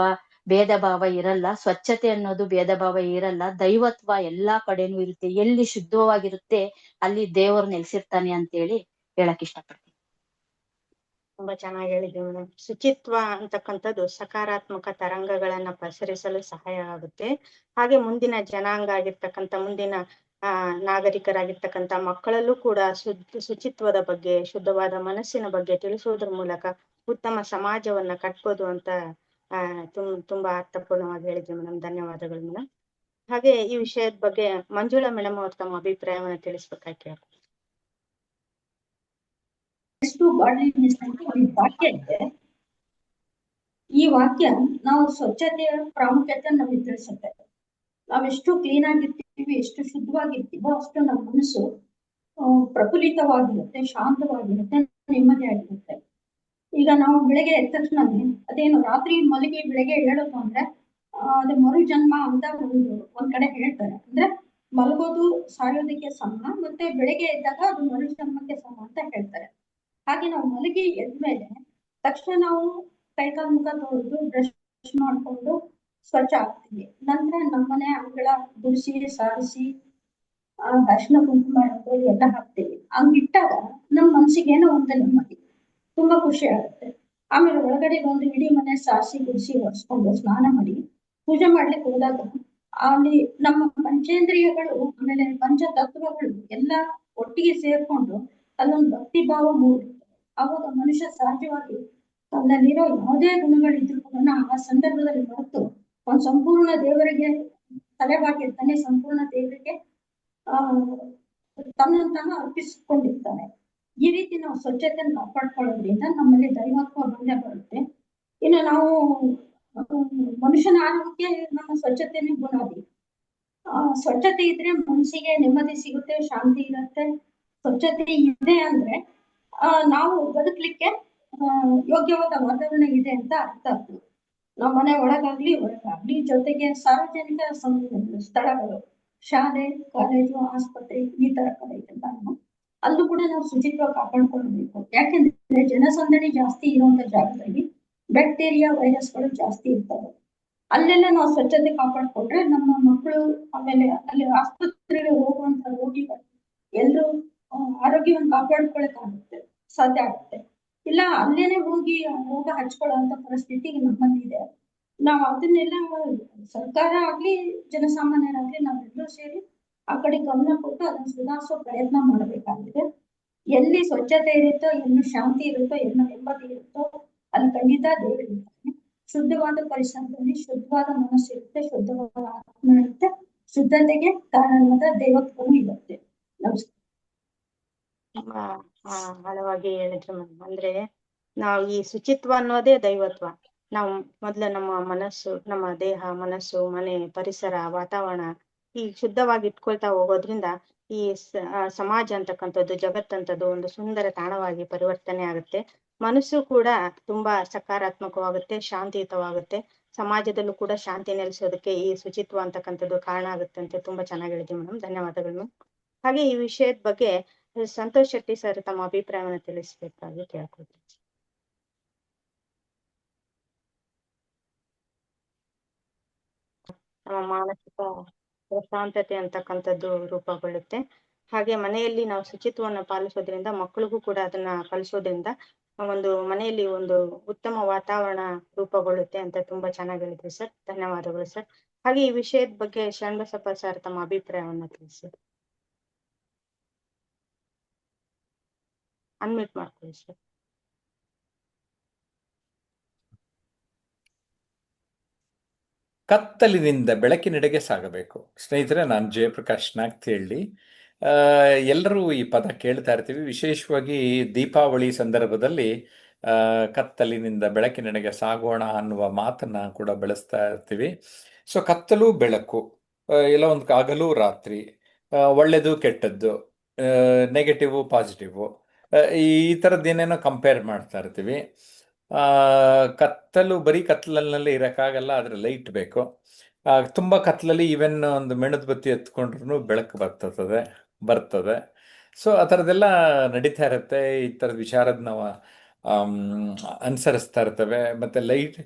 ಭೇದ ಭಾವ ಇರಲ್ಲ, ಸ್ವಚ್ಛತೆ ಅನ್ನೋದು ಭೇದ ಭಾವ ಇರಲ್ಲ, ದೈವತ್ವ ಎಲ್ಲಾ ಕಡೆನೂ ಇರುತ್ತೆ. ಎಲ್ಲಿ ಶುದ್ಧವಾಗಿರುತ್ತೆ ಅಲ್ಲಿ ದೇವರು ನೆಲೆಸಿರ್ತಾನೆ ಅಂತೇಳಿ ಹೇಳಕ್ ಇಷ್ಟಪಡ್ತೀನಿ. ತುಂಬಾ ಚೆನ್ನಾಗಿ ಹೇಳಿದ್ವಿ ಮೇಡಮ್. ಶುಚಿತ್ವ ಅಂತಕ್ಕಂಥದ್ದು ಸಕಾರಾತ್ಮಕ ತರಂಗಗಳನ್ನ ಪಸರಿಸಲು ಸಹಾಯ ಆಗುತ್ತೆ. ಹಾಗೆ ಮುಂದಿನ ಜನಾಂಗ ಆಗಿರ್ತಕ್ಕಂಥ ಮುಂದಿನ ನಾಗರಿಕರಾಗಿರ್ತಕ್ಕಂಥ ಮಕ್ಕಳಲ್ಲೂ ಕೂಡ ಶುಚಿತ್ವದ ಬಗ್ಗೆ, ಶುದ್ಧವಾದ ಮನಸ್ಸಿನ ಬಗ್ಗೆ ತಿಳಿಸುವುದರ ಮೂಲಕ ಉತ್ತಮ ಸಮಾಜವನ್ನ ಕಟ್ಬೋದು ಅಂತ ತುಂಬಾ ಅರ್ಥಪೂರ್ಣವಾಗಿ ಹೇಳಿದ್ವಿ ಮೇಡಮ್. ಧನ್ಯವಾದಗಳು ಮೇಡಮ್. ಹಾಗೆ ಈ ವಿಷಯದ ಬಗ್ಗೆ ಮಂಜುಳಾ ಮೇಡಮ್ ಅವ್ರು ತಮ್ಮ ಅಭಿಪ್ರಾಯವನ್ನ ತಿಳಿಸ್ಬೇಕಾಗಿ ಒಂದು ವಾಕ್ಯ ಇದೆ. ಈ ವಾಕ್ಯ ನಾವು ಸ್ವಚ್ಛತೆಯ ಪ್ರಾಮುಖ್ಯತೆ ನಮಗೆ ತಿಳಿಸುತ್ತೆ. ನಾವೆಷ್ಟು ಕ್ಲೀನ್ ಆಗಿರ್ತೀವಿ, ಎಷ್ಟು ಶುದ್ಧವಾಗಿರ್ತೀವೋ ಅಷ್ಟು ನಮ್ಮ ಮನಸ್ಸು ಪ್ರಫುಲ್ಲಿತವಾಗಿರುತ್ತೆ, ಶಾಂತವಾಗಿರುತ್ತೆ, ನೆಮ್ಮದಿಯಾಗಿರುತ್ತೆ. ಈಗ ನಾವು ಬೆಳಗ್ಗೆ ಎದ್ದ ತಕ್ಷಣ ಅದೇನು ರಾತ್ರಿ ಮಲಗಿ ಬೆಳಗ್ಗೆ ಹೇಳೋದು ಅಂದ್ರೆ ಅದು ಮರು ಜನ್ಮ ಅಂತ ಒಂದ್ ಕಡೆ ಹೇಳ್ತಾರೆ. ಅಂದ್ರೆ ಮಲಗೋದು ಸಾಯೋದಕ್ಕೆ ಸಮ, ಮತ್ತೆ ಬೆಳಗ್ಗೆ ಎದ್ದಾಗ ಅದು ಮರು ಜನ್ಮಕ್ಕೆ ಸಮ ಅಂತ ಹೇಳ್ತಾರೆ. ಹಾಗೆ ನಾವು ಮಲಗಿ ಎದ್ಮೇಲೆ ತಕ್ಷಣ ನಾವು ಕೈಕಾಲು ಮುಖ ತೊಳೆದು ಬ್ರಷ್ ಮಾಡ್ಕೊಂಡು ಸ್ವಚ್ಛ ಆಗ್ತೀವಿ. ನಂತರ ನಮ್ಮನೆ ಅಂಗಳ ಗುಡಿಸಿ ಸಾರಿಸಿ ಅರ್ಶಿನ ಕುಂಕುಮ ಎಲ್ಲ ಹಾಕ್ತೀವಿ. ಹಂಗಿಟ್ಟಾಗ ನಮ್ಮ ಮನ್ಸಿಗೆ ಏನೋ ಒಂದು ನೆಮ್ಮದಿ, ತುಂಬಾ ಖುಷಿ ಆಗುತ್ತೆ. ಆಮೇಲೆ ಒಳಗಡೆ ಬಂದು ಇಡೀ ಮನೆ ಸಾರಿಸಿ ಗುಡಿಸಿ ಒರೆಸ್ಕೊಂಡು ಸ್ನಾನ ಮಾಡಿ ಪೂಜೆ ಮಾಡ್ಲಿಕ್ಕೆ ಹೋದಾಗ ಅಲ್ಲಿ ನಮ್ಮ ಪಂಚೇಂದ್ರಿಯಗಳು ಆಮೇಲೆ ಪಂಚತತ್ವಗಳು ಎಲ್ಲ ಒಟ್ಟಿಗೆ ಸೇರ್ಕೊಂಡು ಅಲ್ಲೊಂದು ಭಕ್ತಿ ಭಾವ ಮೂಡುತ್ತೆ. ಅವಾಗ ಮನುಷ್ಯ ಸಹಜವಾಗಿ ತನ್ನಲ್ಲಿರೋ ಯಾವುದೇ ಗುಣಗಳಿದ್ರು ಕೂಡ ಆ ಸಂದರ್ಭದಲ್ಲಿ ಮರೆತು ಒಂದು ಸಂಪೂರ್ಣ ದೇವರಿಗೆ ತಲೆಬಾಗಿರ್ತಾನೆ, ಸಂಪೂರ್ಣ ದೇವರಿಗೆ ತನ್ನನ್ನು ಅರ್ಪಿಸಿಕೊಂಡಿರ್ತಾನೆ. ಈ ರೀತಿ ನಾವು ಸ್ವಚ್ಛತೆಯನ್ನು ಕಾಪಾಡ್ಕೊಳ್ಳೋದ್ರಿಂದ ನಮ್ಮಲ್ಲಿ ದೈವತ್ವ ಬಂದೇ ಬರುತ್ತೆ. ಇನ್ನು ನಾವು ಮನುಷ್ಯನ ಆರೋಗ್ಯ ನಮ್ಮ ಸ್ವಚ್ಛತೆನೇ ಬುನಾದಿ. ಸ್ವಚ್ಛತೆ ಇದ್ರೆ ಮನಸ್ಸಿಗೆ ನೆಮ್ಮದಿ ಸಿಗುತ್ತೆ, ಶಾಂತಿ ಇರುತ್ತೆ. ಸ್ವಚ್ಛತೆ ಇದೆ ಅಂದ್ರೆ ನಾವು ಬದುಕಲಿಕ್ಕೆ ಯೋಗ್ಯವಾದ ವಾತಾವರಣ ಇದೆ ಅಂತ ಅರ್ಥ ಆಗ್ತದೆ. ನಮ್ಮ ಮನೆ ಒಳಗಾಗ್ಲಿ ಹೊರಗಾಗ್ಲಿ, ಜೊತೆಗೆ ಸಾರ್ವಜನಿಕ ಸ್ಥಳಗಳು, ಶಾಲೆ, ಕಾಲೇಜು, ಆಸ್ಪತ್ರೆ ಈ ತರ ಕಡೆ ಎಲ್ಲಾನು ಅಲ್ಲೂ ಕೂಡ ನಾವು ಶುಚಿತ್ವ ಕಾಪಾಡ್ಕೊಳ್ಬೇಕು. ಯಾಕೆಂದ್ರೆ ಜನಸಂದಣಿ ಜಾಸ್ತಿ ಇರುವಂತ ಜಾಗದಲ್ಲಿ ಬ್ಯಾಕ್ಟೀರಿಯಾ ವೈರಸ್ಗಳು ಜಾಸ್ತಿ ಇರ್ತವೆ. ಅಲ್ಲೆಲ್ಲ ನಾವು ಸ್ವಚ್ಛತೆ ಕಾಪಾಡ್ಕೊಂಡ್ರೆ ನಮ್ಮ ಮಕ್ಕಳು ಆಮೇಲೆ ಅಲ್ಲಿ ಆಸ್ಪತ್ರೆಗೆ ಹೋಗುವಂತ ರೋಗಿಗಳು ಎಲ್ಲರೂ ಆರೋಗ್ಯವನ್ನು ಕಾಪಾಡ್ಕೊಳಕ್ಕಾಗುತ್ತೆ, ಸಾಧ್ಯ ಆಗುತ್ತೆ. ಇಲ್ಲ ಅಲ್ಲೇನೆ ಹೋಗಿ ರೋಗ ಹಚ್ಕೊಳ್ಳುವಂತ ಪರಿಸ್ಥಿತಿ ನಮ್ಮಲ್ಲಿ ಇದೆ. ನಾವು ಅದನ್ನೆಲ್ಲ ಸರ್ಕಾರ ಆಗ್ಲಿ ಜನಸಾಮಾನ್ಯರಾಗ್ಲಿ ನಾವೆಲ್ಲರೂ ಸೇರಿ ಆ ಕಡೆ ಗಮನ ಕೊಟ್ಟು ಅದನ್ನ ಸುಧಾರಿಸೋ ಪ್ರಯತ್ನ ಮಾಡಬೇಕಾಗಿದೆ. ಎಲ್ಲಿ ಸ್ವಚ್ಛತೆ ಇರುತ್ತೋ, ಎಲ್ಲಿ ಶಾಂತಿ ಇರುತ್ತೋ, ಎಲ್ಲ ನೆಮ್ಮದಿ ಇರುತ್ತೋ ಅಲ್ಲಿ ಖಂಡಿತ ದೇವರಿರ್ತಾನೆ. ಶುದ್ಧವಾದ ಪರಿಸರದಲ್ಲಿ ಶುದ್ಧವಾದ ಮನಸ್ಸು ಇರುತ್ತೆ, ಶುದ್ಧವಾದ ಆತ್ಮ ಇರುತ್ತೆ, ಶುದ್ಧತೆಗೆ ಕಾರಣವಾದ ದೈವತ್ವನೂ ಇರುತ್ತೆ. ನಮಸ್ಕಾರ. ಆಳವಾಗಿ ಹೇಳಿದ್ರು ಮೇಡಮ್. ಅಂದ್ರೆ ನಾವು ಈ ಶುಚಿತ್ವ ಅನ್ನೋದೇ ದೈವತ್ವ. ನಾವು ಮೊದ್ಲು ನಮ್ಮ ಮನಸ್ಸು, ನಮ್ಮ ದೇಹ, ಮನಸ್ಸು, ಮನೆ, ಪರಿಸರ, ವಾತಾವರಣ ಈ ಶುದ್ಧವಾಗಿ ಇಟ್ಕೊಳ್ತಾ ಹೋಗೋದ್ರಿಂದ ಈ ಸಮಾಜ ಅಂತಕ್ಕಂಥದ್ದು, ಜಗತ್ತಂಥದ್ದು ಒಂದು ಸುಂದರ ತಾಣವಾಗಿ ಪರಿವರ್ತನೆ ಆಗುತ್ತೆ. ಮನಸ್ಸು ಕೂಡ ತುಂಬಾ ಸಕಾರಾತ್ಮಕವಾಗುತ್ತೆ, ಶಾಂತಿಯುತವಾಗುತ್ತೆ. ಸಮಾಜದಲ್ಲೂ ಕೂಡ ಶಾಂತಿ ನೆಲೆಸೋದಕ್ಕೆ ಈ ಶುಚಿತ್ವ ಅಂತಕ್ಕಂಥದ್ದು ಕಾರಣ ಆಗುತ್ತೆ ಅಂತ ತುಂಬಾ ಚೆನ್ನಾಗಿ ಹೇಳಿದ್ವಿ ಮೇಡಮ್. ಧನ್ಯವಾದಗಳು. ಹಾಗೆ ಈ ವಿಷಯದ ಬಗ್ಗೆ ಸಂತೋಷ್ ಶೆಟ್ಟಿ ಸರ್ ತಮ್ಮ ಅಭಿಪ್ರಾಯವನ್ನು ತಿಳಿಸಬೇಕಾಗಿ ಕೇಳ್ಕೊಳ್ತೀನಿ. ನಮ್ಮ ಮಾನಸಿಕ ಪ್ರಶಾಂತತೆ ಅಂತಕ್ಕಂಥದ್ದು ರೂಪುಗೊಳ್ಳುತ್ತೆ. ಹಾಗೆ ಮನೆಯಲ್ಲಿ ನಾವು ಶುಚಿತ್ವವನ್ನು ಪಾಲಿಸೋದ್ರಿಂದ ಮಕ್ಕಳಿಗೂ ಕೂಡ ಅದನ್ನ ಕಲಿಸೋದ್ರಿಂದ ಒಂದು ಮನೆಯಲ್ಲಿ ಒಂದು ಉತ್ತಮ ವಾತಾವರಣ ರೂಪುಗೊಳ್ಳುತ್ತೆ ಅಂತ ತುಂಬಾ ಚೆನ್ನಾಗಿ ಹೇಳಿದ್ರಿ ಸರ್. ಧನ್ಯವಾದಗಳು ಸರ್. ಹಾಗೆ ಈ ವಿಷಯದ ಬಗ್ಗೆ ಶರಣಬಸಪ್ಪ ಸರ್ ತಮ್ಮ ಅಭಿಪ್ರಾಯವನ್ನ ತಿಳಿಸಿ. ಅನ್ಮ್ಯೂಟ್ ಮಾಡ್ಕೊಳ್ಳಿ ಸರ್. ಕತ್ತಲಿನಿಂದ ಬೆಳಕಿನೆಡೆಗೆ ಸಾಗಬೇಕು. ಸ್ನೇಹಿತರೆ, ನಾನು ಜಯಪ್ರಕಾಶ್ ನಾಗ್ತಿಹಳ್ಳಿ. ಎಲ್ಲರೂ ಈ ಪದ ಕೇಳ್ತಾ ಇರ್ತೀವಿ. ವಿಶೇಷವಾಗಿ ದೀಪಾವಳಿ ಸಂದರ್ಭದಲ್ಲಿ ಕತ್ತಲಿನಿಂದ ಬೆಳಕಿನೆಡೆಗೆ ಸಾಗೋಣ ಅನ್ನುವ ಮಾತನ್ನ ಕೂಡ ಬೆಳೆಸ್ತಾ ಇರ್ತೀವಿ. ಸೊ ಕತ್ತಲು ಬೆಳಕು, ಎಲ್ಲ ಒಂದು ಹಗಲು ರಾತ್ರಿ, ಒಳ್ಳೆಯದು ಕೆಟ್ಟದ್ದು, ನೆಗೆಟಿವ್ ಪಾಸಿಟಿವ್, ಈ ಥರದ್ದು ಏನೇನೋ ಕಂಪೇರ್ ಮಾಡ್ತಾ ಇರ್ತೀವಿ. ಕತ್ತಲು ಬರೀ ಕತ್ತಲಲ್ಲಿ ಇರೋಕ್ಕಾಗಲ್ಲ, ಅದರ ಲೈಟ್ ಬೇಕು. ತುಂಬ ಕತ್ತಲಲ್ಲಿ ಈವನ್ ಒಂದು ಮೆಣದ ಬತ್ತಿ ಎತ್ಕೊಂಡ್ರೂ ಬೆಳಕು ಬರ್ತದೆ. ಸೊ ಆ ಥರದ್ದೆಲ್ಲ ನಡೀತಾ ಇರುತ್ತೆ. ಈ ಥರದ ವಿಚಾರದ ನಾವು ಅನುಸರಿಸ್ತಾ ಇರ್ತವೆ. ಮತ್ತು ಲೈಟ್,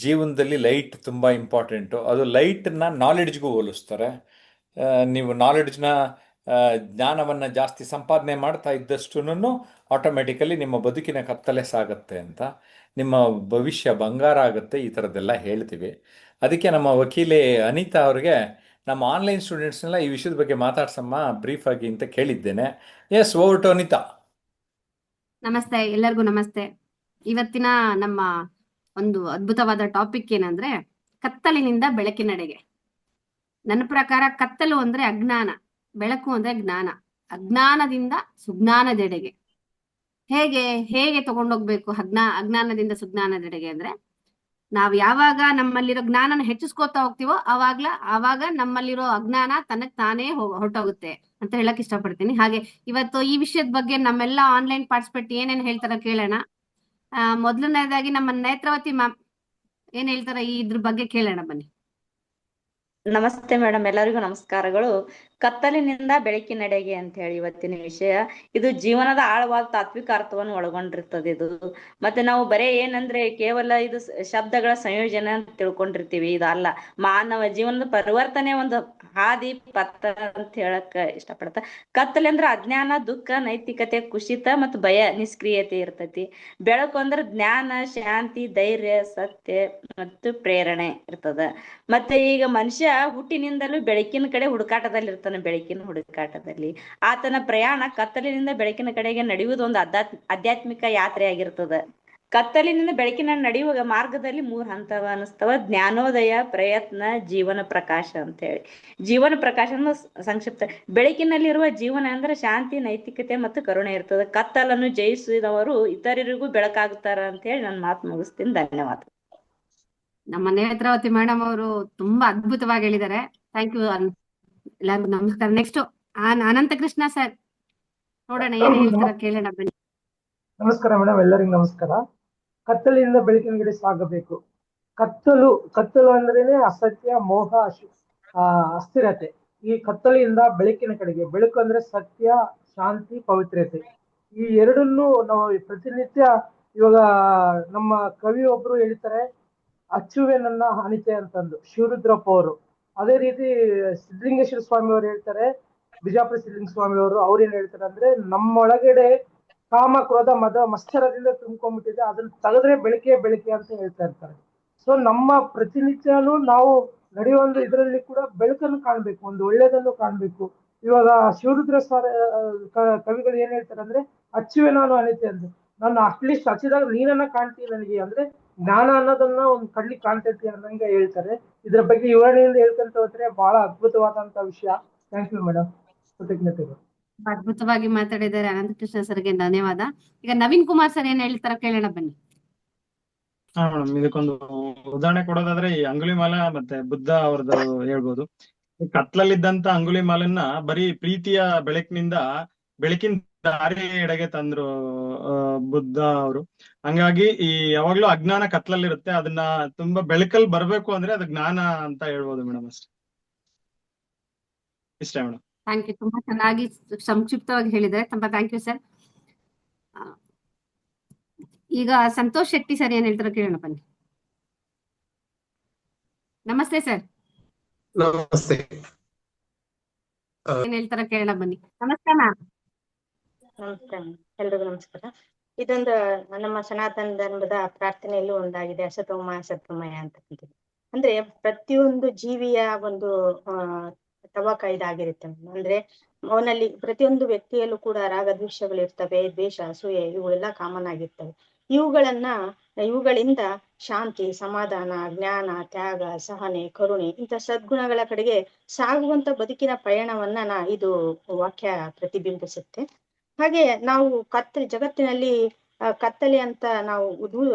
ಜೀವನದಲ್ಲಿ ಲೈಟ್ ತುಂಬ ಇಂಪಾರ್ಟೆಂಟು. ಅದು ಲೈಟನ್ನ ನಾಲೆಡ್ಜ್ಗೂ ಹೋಲಿಸ್ತಾರೆ. ನೀವು ನಾಲೆಡ್ಜ್ನ, ಜ್ಞಾನವನ್ನು ಜಾಸ್ತಿ ಸಂಪಾದನೆ ಮಾಡ್ತಾ ಇದ್ದಷ್ಟೂ ಆಟೋಮೆಟಿಕಲಿ ನಿಮ್ಮ ಬದುಕಿನ ಕತ್ತಲೆ ಸಾಗುತ್ತೆ ಅಂತ, ನಿಮ್ಮ ಭವಿಷ್ಯ ಬಂಗಾರ ಆಗುತ್ತೆ, ಈ ಥರದ್ದೆಲ್ಲ ಹೇಳ್ತೀವಿ. ಅದಕ್ಕೆ ನಮ್ಮ ವಕೀಲೆ ಅನಿತಾ ಅವ್ರಿಗೆ ನಮ್ಮ ಆನ್ಲೈನ್ ಸ್ಟೂಡೆಂಟ್ಸ್ನೆಲ್ಲ ಈ ವಿಷಯದ ಬಗ್ಗೆ ಮಾತಾಡ್ಸಮ್ಮ ಬ್ರೀಫ್ ಆಗಿ ಅಂತ ಕೇಳಿದ್ದೇನೆ. Yes, over to Anita. ನಮಸ್ತೆ, ಎಲ್ಲರಿಗೂ ನಮಸ್ತೆ. ಇವತ್ತಿನ ನಮ್ಮ ಒಂದು ಅದ್ಭುತವಾದ ಟಾಪಿಕ್ ಏನಂದ್ರೆ ಕತ್ತಲಿನಿಂದ ಬೆಳಕಿನೆಡೆಗೆ. ನನ್ನ ಪ್ರಕಾರ ಕತ್ತಲು ಅಂದ್ರೆ ಅಜ್ಞಾನ, ಬೆಳಕು ಅಂದ್ರೆ ಜ್ಞಾನ. ಅಜ್ಞಾನದಿಂದ ಸುಜ್ಞಾನದೆಡೆಗೆ ಹೇಗೆ ತಗೊಂಡೋಗ್ಬೇಕು ಅಜ್ಞಾನದಿಂದ ಸುಜ್ಞಾನದೆಡೆಗೆ ಅಂದ್ರೆ, ನಾವ್ ಯಾವಾಗ ನಮ್ಮಲ್ಲಿರೋ ಜ್ಞಾನನ ಹೆಚ್ಚಿಸ್ಕೋತಾ ಹೋಗ್ತೀವೋ ಆವಾಗ ನಮ್ಮಲ್ಲಿರೋ ಅಜ್ಞಾನ ತನಗ್ ತಾನೇ ಹೊರಟೋಗುತ್ತೆ ಅಂತ ಹೇಳಕ್ ಇಷ್ಟಪಡ್ತೀನಿ. ಹಾಗೆ ಇವತ್ತು ಈ ವಿಷಯದ ಬಗ್ಗೆ ನಮ್ಮೆಲ್ಲ ಆನ್ಲೈನ್ ಪಾರ್ಟಿಸಿಪೇಟ್ ಏನೇನ್ ಹೇಳ್ತಾರ ಕೇಳೋಣ. ಮೊದಲನೇದಾಗಿ ನಮ್ಮ ನೇತ್ರಾವತಿ ಮ್ಯಾಮ್ ಏನ್ ಹೇಳ್ತಾರ ಇದ್ರ ಬಗ್ಗೆ ಕೇಳೋಣ, ಬನ್ನಿ. ನಮಸ್ತೆ ಮೇಡಮ್, ಎಲ್ಲರಿಗೂ ನಮಸ್ಕಾರಗಳು. ಕತ್ತಲಿನಿಂದ ಬೆಳಕಿನೆಡೆಗೆ ಅಂತ ಹೇಳಿ ಇವತ್ತಿನ ವಿಷಯ. ಇದು ಜೀವನದ ಆಳವಾದ ತಾತ್ವಿಕ ಅರ್ಥವನ್ನು ಒಳಗೊಂಡಿರ್ತದೆ ಇದು. ಮತ್ತೆ ನಾವು ಬರೇ ಏನಂದ್ರೆ ಕೇವಲ ಇದು ಶಬ್ದಗಳ ಸಂಯೋಜನೆ ಅಂತ ತಿಳ್ಕೊಂಡಿರ್ತೀವಿ. ಇದಲ್ಲ, ಮಾನವ ಜೀವನದ ಪರಿವರ್ತನೆ ಒಂದು ಹಾದಿ ಪಥ ಅಂತ ಹೇಳಕ್ ಇಷ್ಟಪಡ್ತ. ಕತ್ತಲೆ ಅಂದ್ರೆ ಅಜ್ಞಾನ, ದುಃಖ, ನೈತಿಕತೆ, ಕುಸಿತ ಮತ್ತು ಭಯ, ನಿಷ್ಕ್ರಿಯತೆ ಇರ್ತೈತಿ. ಬೆಳಕು ಅಂದ್ರೆ ಜ್ಞಾನ, ಶಾಂತಿ, ಧೈರ್ಯ, ಸತ್ಯ ಮತ್ತು ಪ್ರೇರಣೆ ಇರ್ತದ. ಮತ್ತೆ ಈಗ ಮನುಷ್ಯ ಹುಟ್ಟಿನಿಂದಲೂ ಬೆಳಕಿನ ಕಡೆ ಹುಡುಕಾಟದಲ್ಲಿ ಬೆಳಕಿನ ಹುಡುಕಾಟದಲ್ಲಿ ಆತನ ಪ್ರಯಾಣ ಕತ್ತಲಿನಿಂದ ಬೆಳಕಿನ ಕಡೆಗೆ ನಡೆಯುವುದು ಒಂದು ಆಧ್ಯಾತ್ಮಿಕ ಯಾತ್ರೆ ಆಗಿರ್ತದ. ಕತ್ತಲಿನಿಂದ ಬೆಳಕಿನ ನಡೆಯುವ ಮಾರ್ಗದಲ್ಲಿ 3 ಹಂತವ ಅನಿಸ್ತವ: ಜ್ಞಾನೋದಯ, ಪ್ರಯತ್ನ, ಜೀವನ ಪ್ರಕಾಶ ಅಂತ ಹೇಳಿ. ಜೀವನ ಪ್ರಕಾಶ ಸಂಕ್ಷಿಪ್ತ. ಬೆಳಕಿನಲ್ಲಿರುವ ಜೀವನ ಅಂದ್ರೆ ಶಾಂತಿ, ನೈತಿಕತೆ ಮತ್ತು ಕರುಣೆ ಇರ್ತದೆ. ಕತ್ತಲನ್ನು ಜಯಿಸಿದವರು ಇತರರಿಗೂ ಬೆಳಕಾಗುತ್ತಾರ ಅಂತ ಹೇಳಿ ನನ್ನ ಮಾತು ಮುಗಿಸ್ತೀನಿ. ಧನ್ಯವಾದ. ನಮ್ಮ ನೇತ್ರಾವತಿ ಮೇಡಮ್ ಅವರು ತುಂಬಾ ಅದ್ಭುತವಾಗಿ ಹೇಳಿದ್ದಾರೆ. Thank you. ಎಲ್ಲರಿಗೂ ನಮಸ್ಕಾರ. ನೆಕ್ಸ್ಟ್ ಅನಂತ ಕೃಷ್ಣ ಸರ್, ನೋಡೋಣ ಏನ್ ಹೇಳ್ತಾರ ಕೇಳೋಣ, ಬನ್ನಿ. ನಮಸ್ಕಾರ ಮೇಡಮ್, ಎಲ್ಲರಿಗೂ ನಮಸ್ಕಾರ. ಕತ್ತಲಿಂದ ಬೆಳಕಿನ ಸಾಗಬೇಕು. ಕತ್ತಲು ಅಂದ್ರೇನೆ ಅಸತ್ಯ, ಮೋಹ, ಅಸ್ಥಿರತೆ. ಈ ಕತ್ತಲಿಂದ ಬೆಳಕಿನ ಕಡೆಗೆ. ಬೆಳಕು ಅಂದ್ರೆ ಸತ್ಯ, ಶಾಂತಿ, ಪವಿತ್ರತೆ. ಈ ಎರಡನ್ನೂ ನಾವು ಪ್ರತಿನಿತ್ಯ, ಇವಾಗ ನಮ್ಮ ಕವಿ ಒಬ್ರು ಹೇಳ್ತಾರೆ, ಅಚ್ಚುವೆ ನನ್ನ ಅನಿತೆ ಅಂತಂದು, ಶಿವರುದ್ರಪ್ಪ ಅವರು. ಅದೇ ರೀತಿ ಸಿದ್ಧಲಿಂಗೇಶ್ವರ ಸ್ವಾಮಿ ಅವರು ಹೇಳ್ತಾರೆ, ಬಿಜಾಪುರ ಸಿದ್ಧಲಿಂಗ ಸ್ವಾಮಿ ಅವರು. ಅವ್ರೇನ್ ಹೇಳ್ತಾರೆ ಅಂದ್ರೆ, ನಮ್ಮೊಳಗಡೆ ಕಾಮ, ಕ್ರೋಧ, ಮದ, ಮತ್ಸರದಿಂದ ತುಂಬ್ಕೊಂಡ್ಬಿಟ್ಟಿದೆ, ಅದನ್ನ ತೆಗೆದ್ರೆ ಬೆಳಕೆ ಅಂತ ಹೇಳ್ತಾ ಇರ್ತಾರೆ. ಸೊ ನಮ್ಮ ಪ್ರತಿನಿತ್ಯನೂ ನಾವು ನಡೆಯುವ ಇದರಲ್ಲಿ ಕೂಡ ಬೆಳಕನ್ನು ಕಾಣ್ಬೇಕು, ಒಂದು ಒಳ್ಳೇದನ್ನು ಕಾಣ್ಬೇಕು. ಇವಾಗ ಶಿವರುದ್ರ ಕವಿಗಳು ಏನ್ ಹೇಳ್ತಾರೆ ಅಂದ್ರೆ, ಅಚ್ಚುವೆ ನಾನು ಅನಿತೆ ಅಂತ. ನಾನು ಅಟ್ಲೀಸ್ಟ್ ಹಚ್ಚಿದಾಗ ನೀನನ್ನ ಕಾಣ್ತೀನಿ ನನಗೆ, ಅಂದ್ರೆ ಜ್ಞಾನ ಅನ್ನೋದನ್ನ ಒಂದು ಕಣ್ಣಿಗೆ ಕಾಣ್ತೈತಿ ಅನ್ನಂಗೆ ಹೇಳ್ತಾರೆ. ಇದ್ರ ಬಗ್ಗೆ ವಿವರಣೆಯಿಂದ ಹೇಳ್ಕೊಂತ ಹೋದ್ರೆ ಬಹಳ ಅದ್ಭುತವಾದಂತ ವಿಷಯ. ಥ್ಯಾಂಕ್ ಯು ಮೇಡಮ್, ಕೃತಜ್ಞತೆಗಳು. ಅದ್ಭುತವಾಗಿ ಮಾತಾಡಿದ್ದಾರೆ ಅನಂತಕೃಷ್ಣ ಸರ್ಗೆ ಧನ್ಯವಾದ. ಈಗ ನವೀನ್ ಕುಮಾರ್ ಸರ್ ಏನ್ ಹೇಳ್ತಾರ ಕೇಳೋಣ, ಬನ್ನಿ. ಹಾ ಮೇಡಮ್, ಇದಕ್ಕೊಂದು ಉದಾಹರಣೆ ಕೊಡೋದಾದ್ರೆ ಈ ಅಂಗುಲಿಮಾಲ ಮತ್ತೆ ಬುದ್ಧ ಅವ್ರದ್ದು ಹೇಳ್ಬೋದು. ಕತ್ಲಲ್ಲಿದ್ದಂತ ಅಂಗುಲಿಮಾಲನ್ನ ಬರೀ ಪ್ರೀತಿಯ ಬೆಳಕಿನ ದಾರಿ ಎಡೆಗೆ ತಂದ್ರು ಬುದ್ಧ ಅವರು. ಹಂಗಾಗಿ ಈ ಯಾವಾಗ್ಲೂ ಅಜ್ಞಾನ ಕತ್ಲಲ್ಲಿರುತ್ತೆ, ಅದನ್ನ ತುಂಬಾ ಬೆಳಕಲ್ಲಿ ಬರ್ಬೇಕು ಅಂದ್ರೆ ಅದು ಜ್ಞಾನ ಅಂತ ಹೇಳ್ಬೋದು ಮೇಡಮ್. ಇಷ್ಟೇ ಮೇಡಮ್. ಥ್ಯಾಂಕ್ ಯು, ತುಂಬಾ ಚೆನ್ನಾಗಿ ಸಂಕ್ಷಿಪ್ತವಾಗಿ ಹೇಳಿದ್ದಾರೆ. ತುಂಬಾ ಥ್ಯಾಂಕ್ ಯು ಸರ್. ಈಗ ಸಂತೋಷ್ ಶೆಟ್ಟಿ ಸರ್ ಏನ್ ಹೇಳ್ತಾರ ಕೇಳೋಣ, ಬನ್ನಿ. ನಮಸ್ತೆ ಸರ್. ನಮಸ್ತೆ. ಏನ್ ಹೇಳ್ತಾರ ಕೇಳೋಣ, ಬನ್ನಿ. ನಮಸ್ತೆ ಮ್ಯಾಮ್. ನಮಸ್ತೆ, ಎಲ್ರಿಗೂ ನಮಸ್ಕಾರ. ಇದೊಂದು ನಮ್ಮ ಸನಾತನ ಧರ್ಮದ ಪ್ರಾರ್ಥನೆಯಲ್ಲೂ ಒಂದಾಗಿದೆ, ಅಸತೋಮ ಸದ್ಗಮಯ ಅಂತಕ್ಕಂಥದ್ದು. ಅಂದ್ರೆ ಪ್ರತಿಯೊಂದು ಜೀವಿಯ ಒಂದು ತವಕ ಇದಾಗಿರುತ್ತೆ. ಅಂದ್ರೆ ಅವನಲ್ಲಿ ಪ್ರತಿಯೊಂದು ವ್ಯಕ್ತಿಯಲ್ಲೂ ಕೂಡ ರಾಗ ದ್ವೇಷಗಳು ಇರ್ತವೆ, ದ್ವೇಷ, ಅಸೂಯೆ, ಇವೆಲ್ಲ ಕಾಮನ್ ಆಗಿರ್ತವೆ. ಇವುಗಳಿಂದ ಶಾಂತಿ, ಸಮಾಧಾನ, ಜ್ಞಾನ, ತ್ಯಾಗ, ಸಹನೆ, ಕರುಣೆ ಇಂಥ ಸದ್ಗುಣಗಳ ಕಡೆಗೆ ಸಾಗುವಂತ ಬದುಕಿನ ಪಯಣವನ್ನ ಇದು ವಾಕ್ಯ ಪ್ರತಿಬಿಂಬಿಸುತ್ತೆ. ಹಾಗೆ ನಾವು ಜಗತ್ತಿನಲ್ಲಿ ಕತ್ತಲೆ ಅಂತ ನಾವು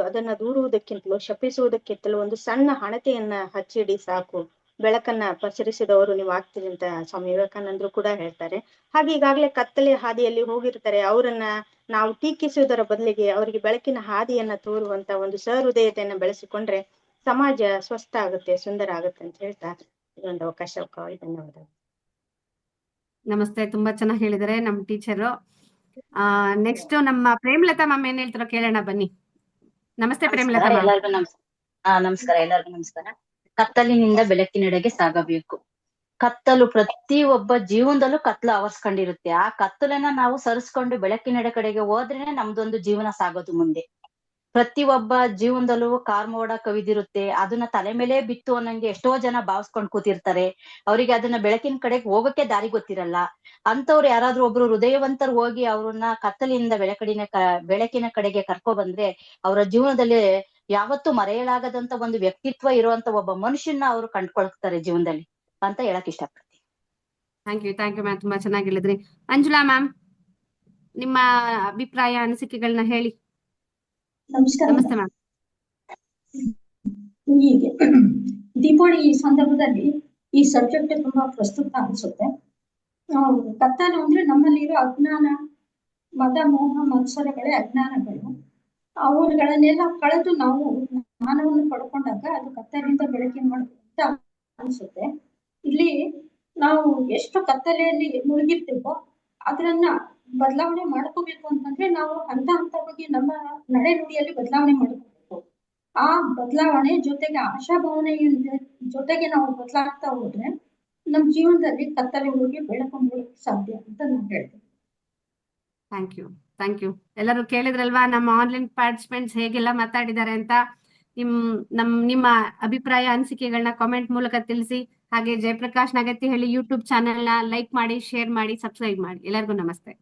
ಅದನ್ನ ದೂರುವುದಕ್ಕಿಂತಲೂ, ಶಪಿಸುವುದಕ್ಕಿಂತಲೂ ಒಂದು ಸಣ್ಣ ಹಣತೆಯನ್ನ ಹಚ್ಚಿಡಿ ಸಾಕು, ಬೆಳಕನ್ನ ಪ್ರಸರಿಸಿದವರು ನೀವು ಆಗ್ತೀರಿ ಅಂತ ಸ್ವಾಮಿ ವಿವೇಕಾನಂದರು ಕೂಡ ಹೇಳ್ತಾರೆ. ಹಾಗೆ ಈಗಾಗಲೇ ಕತ್ತಲೆ ಹಾದಿಯಲ್ಲಿ ಹೋಗಿರ್ತಾರೆ, ಅವರನ್ನ ನಾವು ಟೀಕಿಸುವುದರ ಬದಲಿಗೆ ಅವರಿಗೆ ಬೆಳಕಿನ ಹಾದಿಯನ್ನ ತೋರುವಂತ ಒಂದು ಸಹೃದಯತೆಯನ್ನ ಬೆಳೆಸಿಕೊಂಡ್ರೆ ಸಮಾಜ ಸ್ವಸ್ಥ ಆಗುತ್ತೆ, ಸುಂದರ ಆಗುತ್ತೆ ಅಂತ ಹೇಳ್ತಾ ಇದೊಂದು ಅವಕಾಶ. ಧನ್ಯವಾದ. ನಮಸ್ತೆ, ತುಂಬಾ ಚೆನ್ನಾಗಿ ಹೇಳಿದಾರೆ ನಮ್ಮ ಟೀಚರು. ನೆಕ್ಸ್ಟ್ ನಮ್ಮ ಪ್ರೇಮಲತಾ ಮ್ಯಾಮ್ ಏನ್ ಹೇಳ್ತಾರೋ ಕೇಳೋಣ ಬನ್ನಿ. ನಮಸ್ತೆ ಪ್ರೇಮಲತಾ ಮ್ಯಾಮ್. ಎಲ್ಲರಿಗೂ ನಮಸ್ಕಾರ. ಎಲ್ಲರಿಗೂ ನಮಸ್ಕಾರ. ಕತ್ತಲಿನಿಂದ ಬೆಳಕಿನೆಡೆಗೆ ಸಾಗಬೇಕು. ಕತ್ತಲು ಪ್ರತಿ ಒಬ್ಬ ಜೀವನದಲ್ಲೂ ಕತ್ತಲು ಆವರಿಸ್ಕೊಂಡಿರುತ್ತೆ. ಆ ಕತ್ತಲನ್ನ ನಾವು ಸರಿಸ್ಕೊಂಡು ಬೆಳಕಿನೆಡೆ ಕಡೆಗೆ ಹೋದ್ರೇನೆ ನಮ್ದೊಂದು ಜೀವನ ಸಾಗೋದು ಮುಂದೆ. ಪ್ರತಿ ಒಬ್ಬ ಜೀವನದಲ್ಲೂ ಕಾರ್ಮೋಡ ಕವಿದಿರುತ್ತೆ, ಅದನ್ನ ತಲೆ ಮೇಲೆ ಬಿತ್ತು ಅನ್ನಂಗೆ ಎಷ್ಟೋ ಜನ ಭಾವಿಸ್ಕೊಂಡ್ ಕೂತಿರ್ತಾರೆ. ಅವರಿಗೆ ಅದನ್ನ ಬೆಳಕಿನ ಕಡೆಗೆ ಹೋಗಕ್ಕೆ ದಾರಿ ಗೊತ್ತಿರಲ್ಲ. ಅಂತವ್ರು ಯಾರಾದ್ರೂ ಒಬ್ರು ಹೃದಯವಂತರು ಹೋಗಿ ಅವ್ರನ್ನ ಕತ್ತಲಿಂದ ಬೆಳಕಿನ ಕಡೆಗೆ ಕರ್ಕೊ ಬಂದ್ರೆ ಅವರ ಜೀವನದಲ್ಲಿ ಯಾವತ್ತೂ ಮರೆಯಲಾಗದಂತ ಒಂದು ವ್ಯಕ್ತಿತ್ವ ಇರುವಂತ ಒಬ್ಬ ಮನುಷ್ಯನ ಅವರು ಕಂಡ್ಕೊಳ್ತಾರೆ ಜೀವನದಲ್ಲಿ ಅಂತ ಹೇಳಕ್ ಇಷ್ಟಪಡ್ತೀನಿ. ಥ್ಯಾಂಕ್ ಯು ಮ್ಯಾಮ್, ತುಂಬಾ ಚೆನ್ನಾಗಿ ಹೇಳಿದ್ರಿ. ಮಂಜುಳಾ ಮ್ಯಾಮ್, ನಿಮ್ಮ ಅಭಿಪ್ರಾಯ ಅನಿಸಿಕೆಗಳನ್ನ ಹೇಳಿ. ನಮಸ್ಕಾರ. ನಮಸ್ತೆ ಮ್ಯಾಮ್. ಹೀಗೆ ದೀಪಾವಳಿ ಈ ಸಂದರ್ಭದಲ್ಲಿ ಈ ಸಬ್ಜೆಕ್ಟ್ ತುಂಬಾ ಪ್ರಸ್ತುತ ಅನ್ಸುತ್ತೆ. ಕತ್ತಲು ಅಂದ್ರೆ ನಮ್ಮಲ್ಲಿರೋ ಅಜ್ಞಾನ, ಮದ ಮೋಹ ಮತ್ಸರಗಳೇ ಅಜ್ಞಾನಗಳು. ಅವುಗಳನ್ನೆಲ್ಲ ಕಳೆದು ನಾವು ಜ್ಞಾನವನ್ನು ಪಡ್ಕೊಂಡಾಗ ಅದು ಕತ್ತಲಿಂದ ಬೆಳಕಿನ ಮಾಡುತ್ತೆ ಅಂತ ಅನ್ಸುತ್ತೆ. ಇಲ್ಲಿ ನಾವು ಎಷ್ಟು ಕತ್ತಲೆಯಲ್ಲಿ ಮುಳುಗಿರ್ತೀವೋ ಅದನ್ನ ಬದಲಾವಣೆ ಮಾಡ್ಕೋಬೇಕು ಅಂತಂದ್ರೆ ನಾವು ಹಂತ ಹಂತವಾಗಿ ನಮ್ಮ ನಡೆ ನುಡಿಯಲ್ಲಿ ಬದಲಾವಣೆ ಮಾಡ್ಕೋಬೇಕು. ಆ ಬದಲಾವಣೆ ಜೊತೆಗೆ ಆಶಾಭಾವನೆಯ ಜೊತೆಗೆ ನಾವು ಬದಲಾಗ್ತಾ ಹೋದ್ರೆ ನಮ್ಮ ಜೀವನದಲ್ಲಿ ಕತ್ತಲೆ ಹೋಗಿ ಬೆಳಕು ಮೂಡಕ್ಕೆ ಸಾಧ್ಯ ಅಂತ ನಾನು ಹೇಳ್ತೀನಿ. Thank you. ಎಲ್ಲರೂ ಕೇಳಿದ್ರಲ್ವಾ ನಮ್ಮ ಆನ್ಲೈನ್ ಪಾರ್ಟಿಸಿಪೆಂಟ್ಸ್ ಹೇಗೆಲ್ಲ ಮಾತಾಡಿದ್ದಾರೆ ಅಂತ. ನಿಮ್ಮ ಅಭಿಪ್ರಾಯ ಅನಿಸಿಕೆಗಳನ್ನ ಕಾಮೆಂಟ್ ಮೂಲಕ ತಿಳಿಸಿ. ಹಾಗೆ ಜಯಪ್ರಕಾಶ್ ನಗತ್ತಿಹಳ್ಳಿ ಯೂಟ್ಯೂಬ್ ಚಾನೆಲ್ ನ ಲೈಕ್ ಮಾಡಿ, ಶೇರ್ ಮಾಡಿ, ಸಬ್ಸ್ಕ್ರೈಬ್ ಮಾಡಿ. ಎಲ್ಲರಿಗೂ ನಮಸ್ತೆ.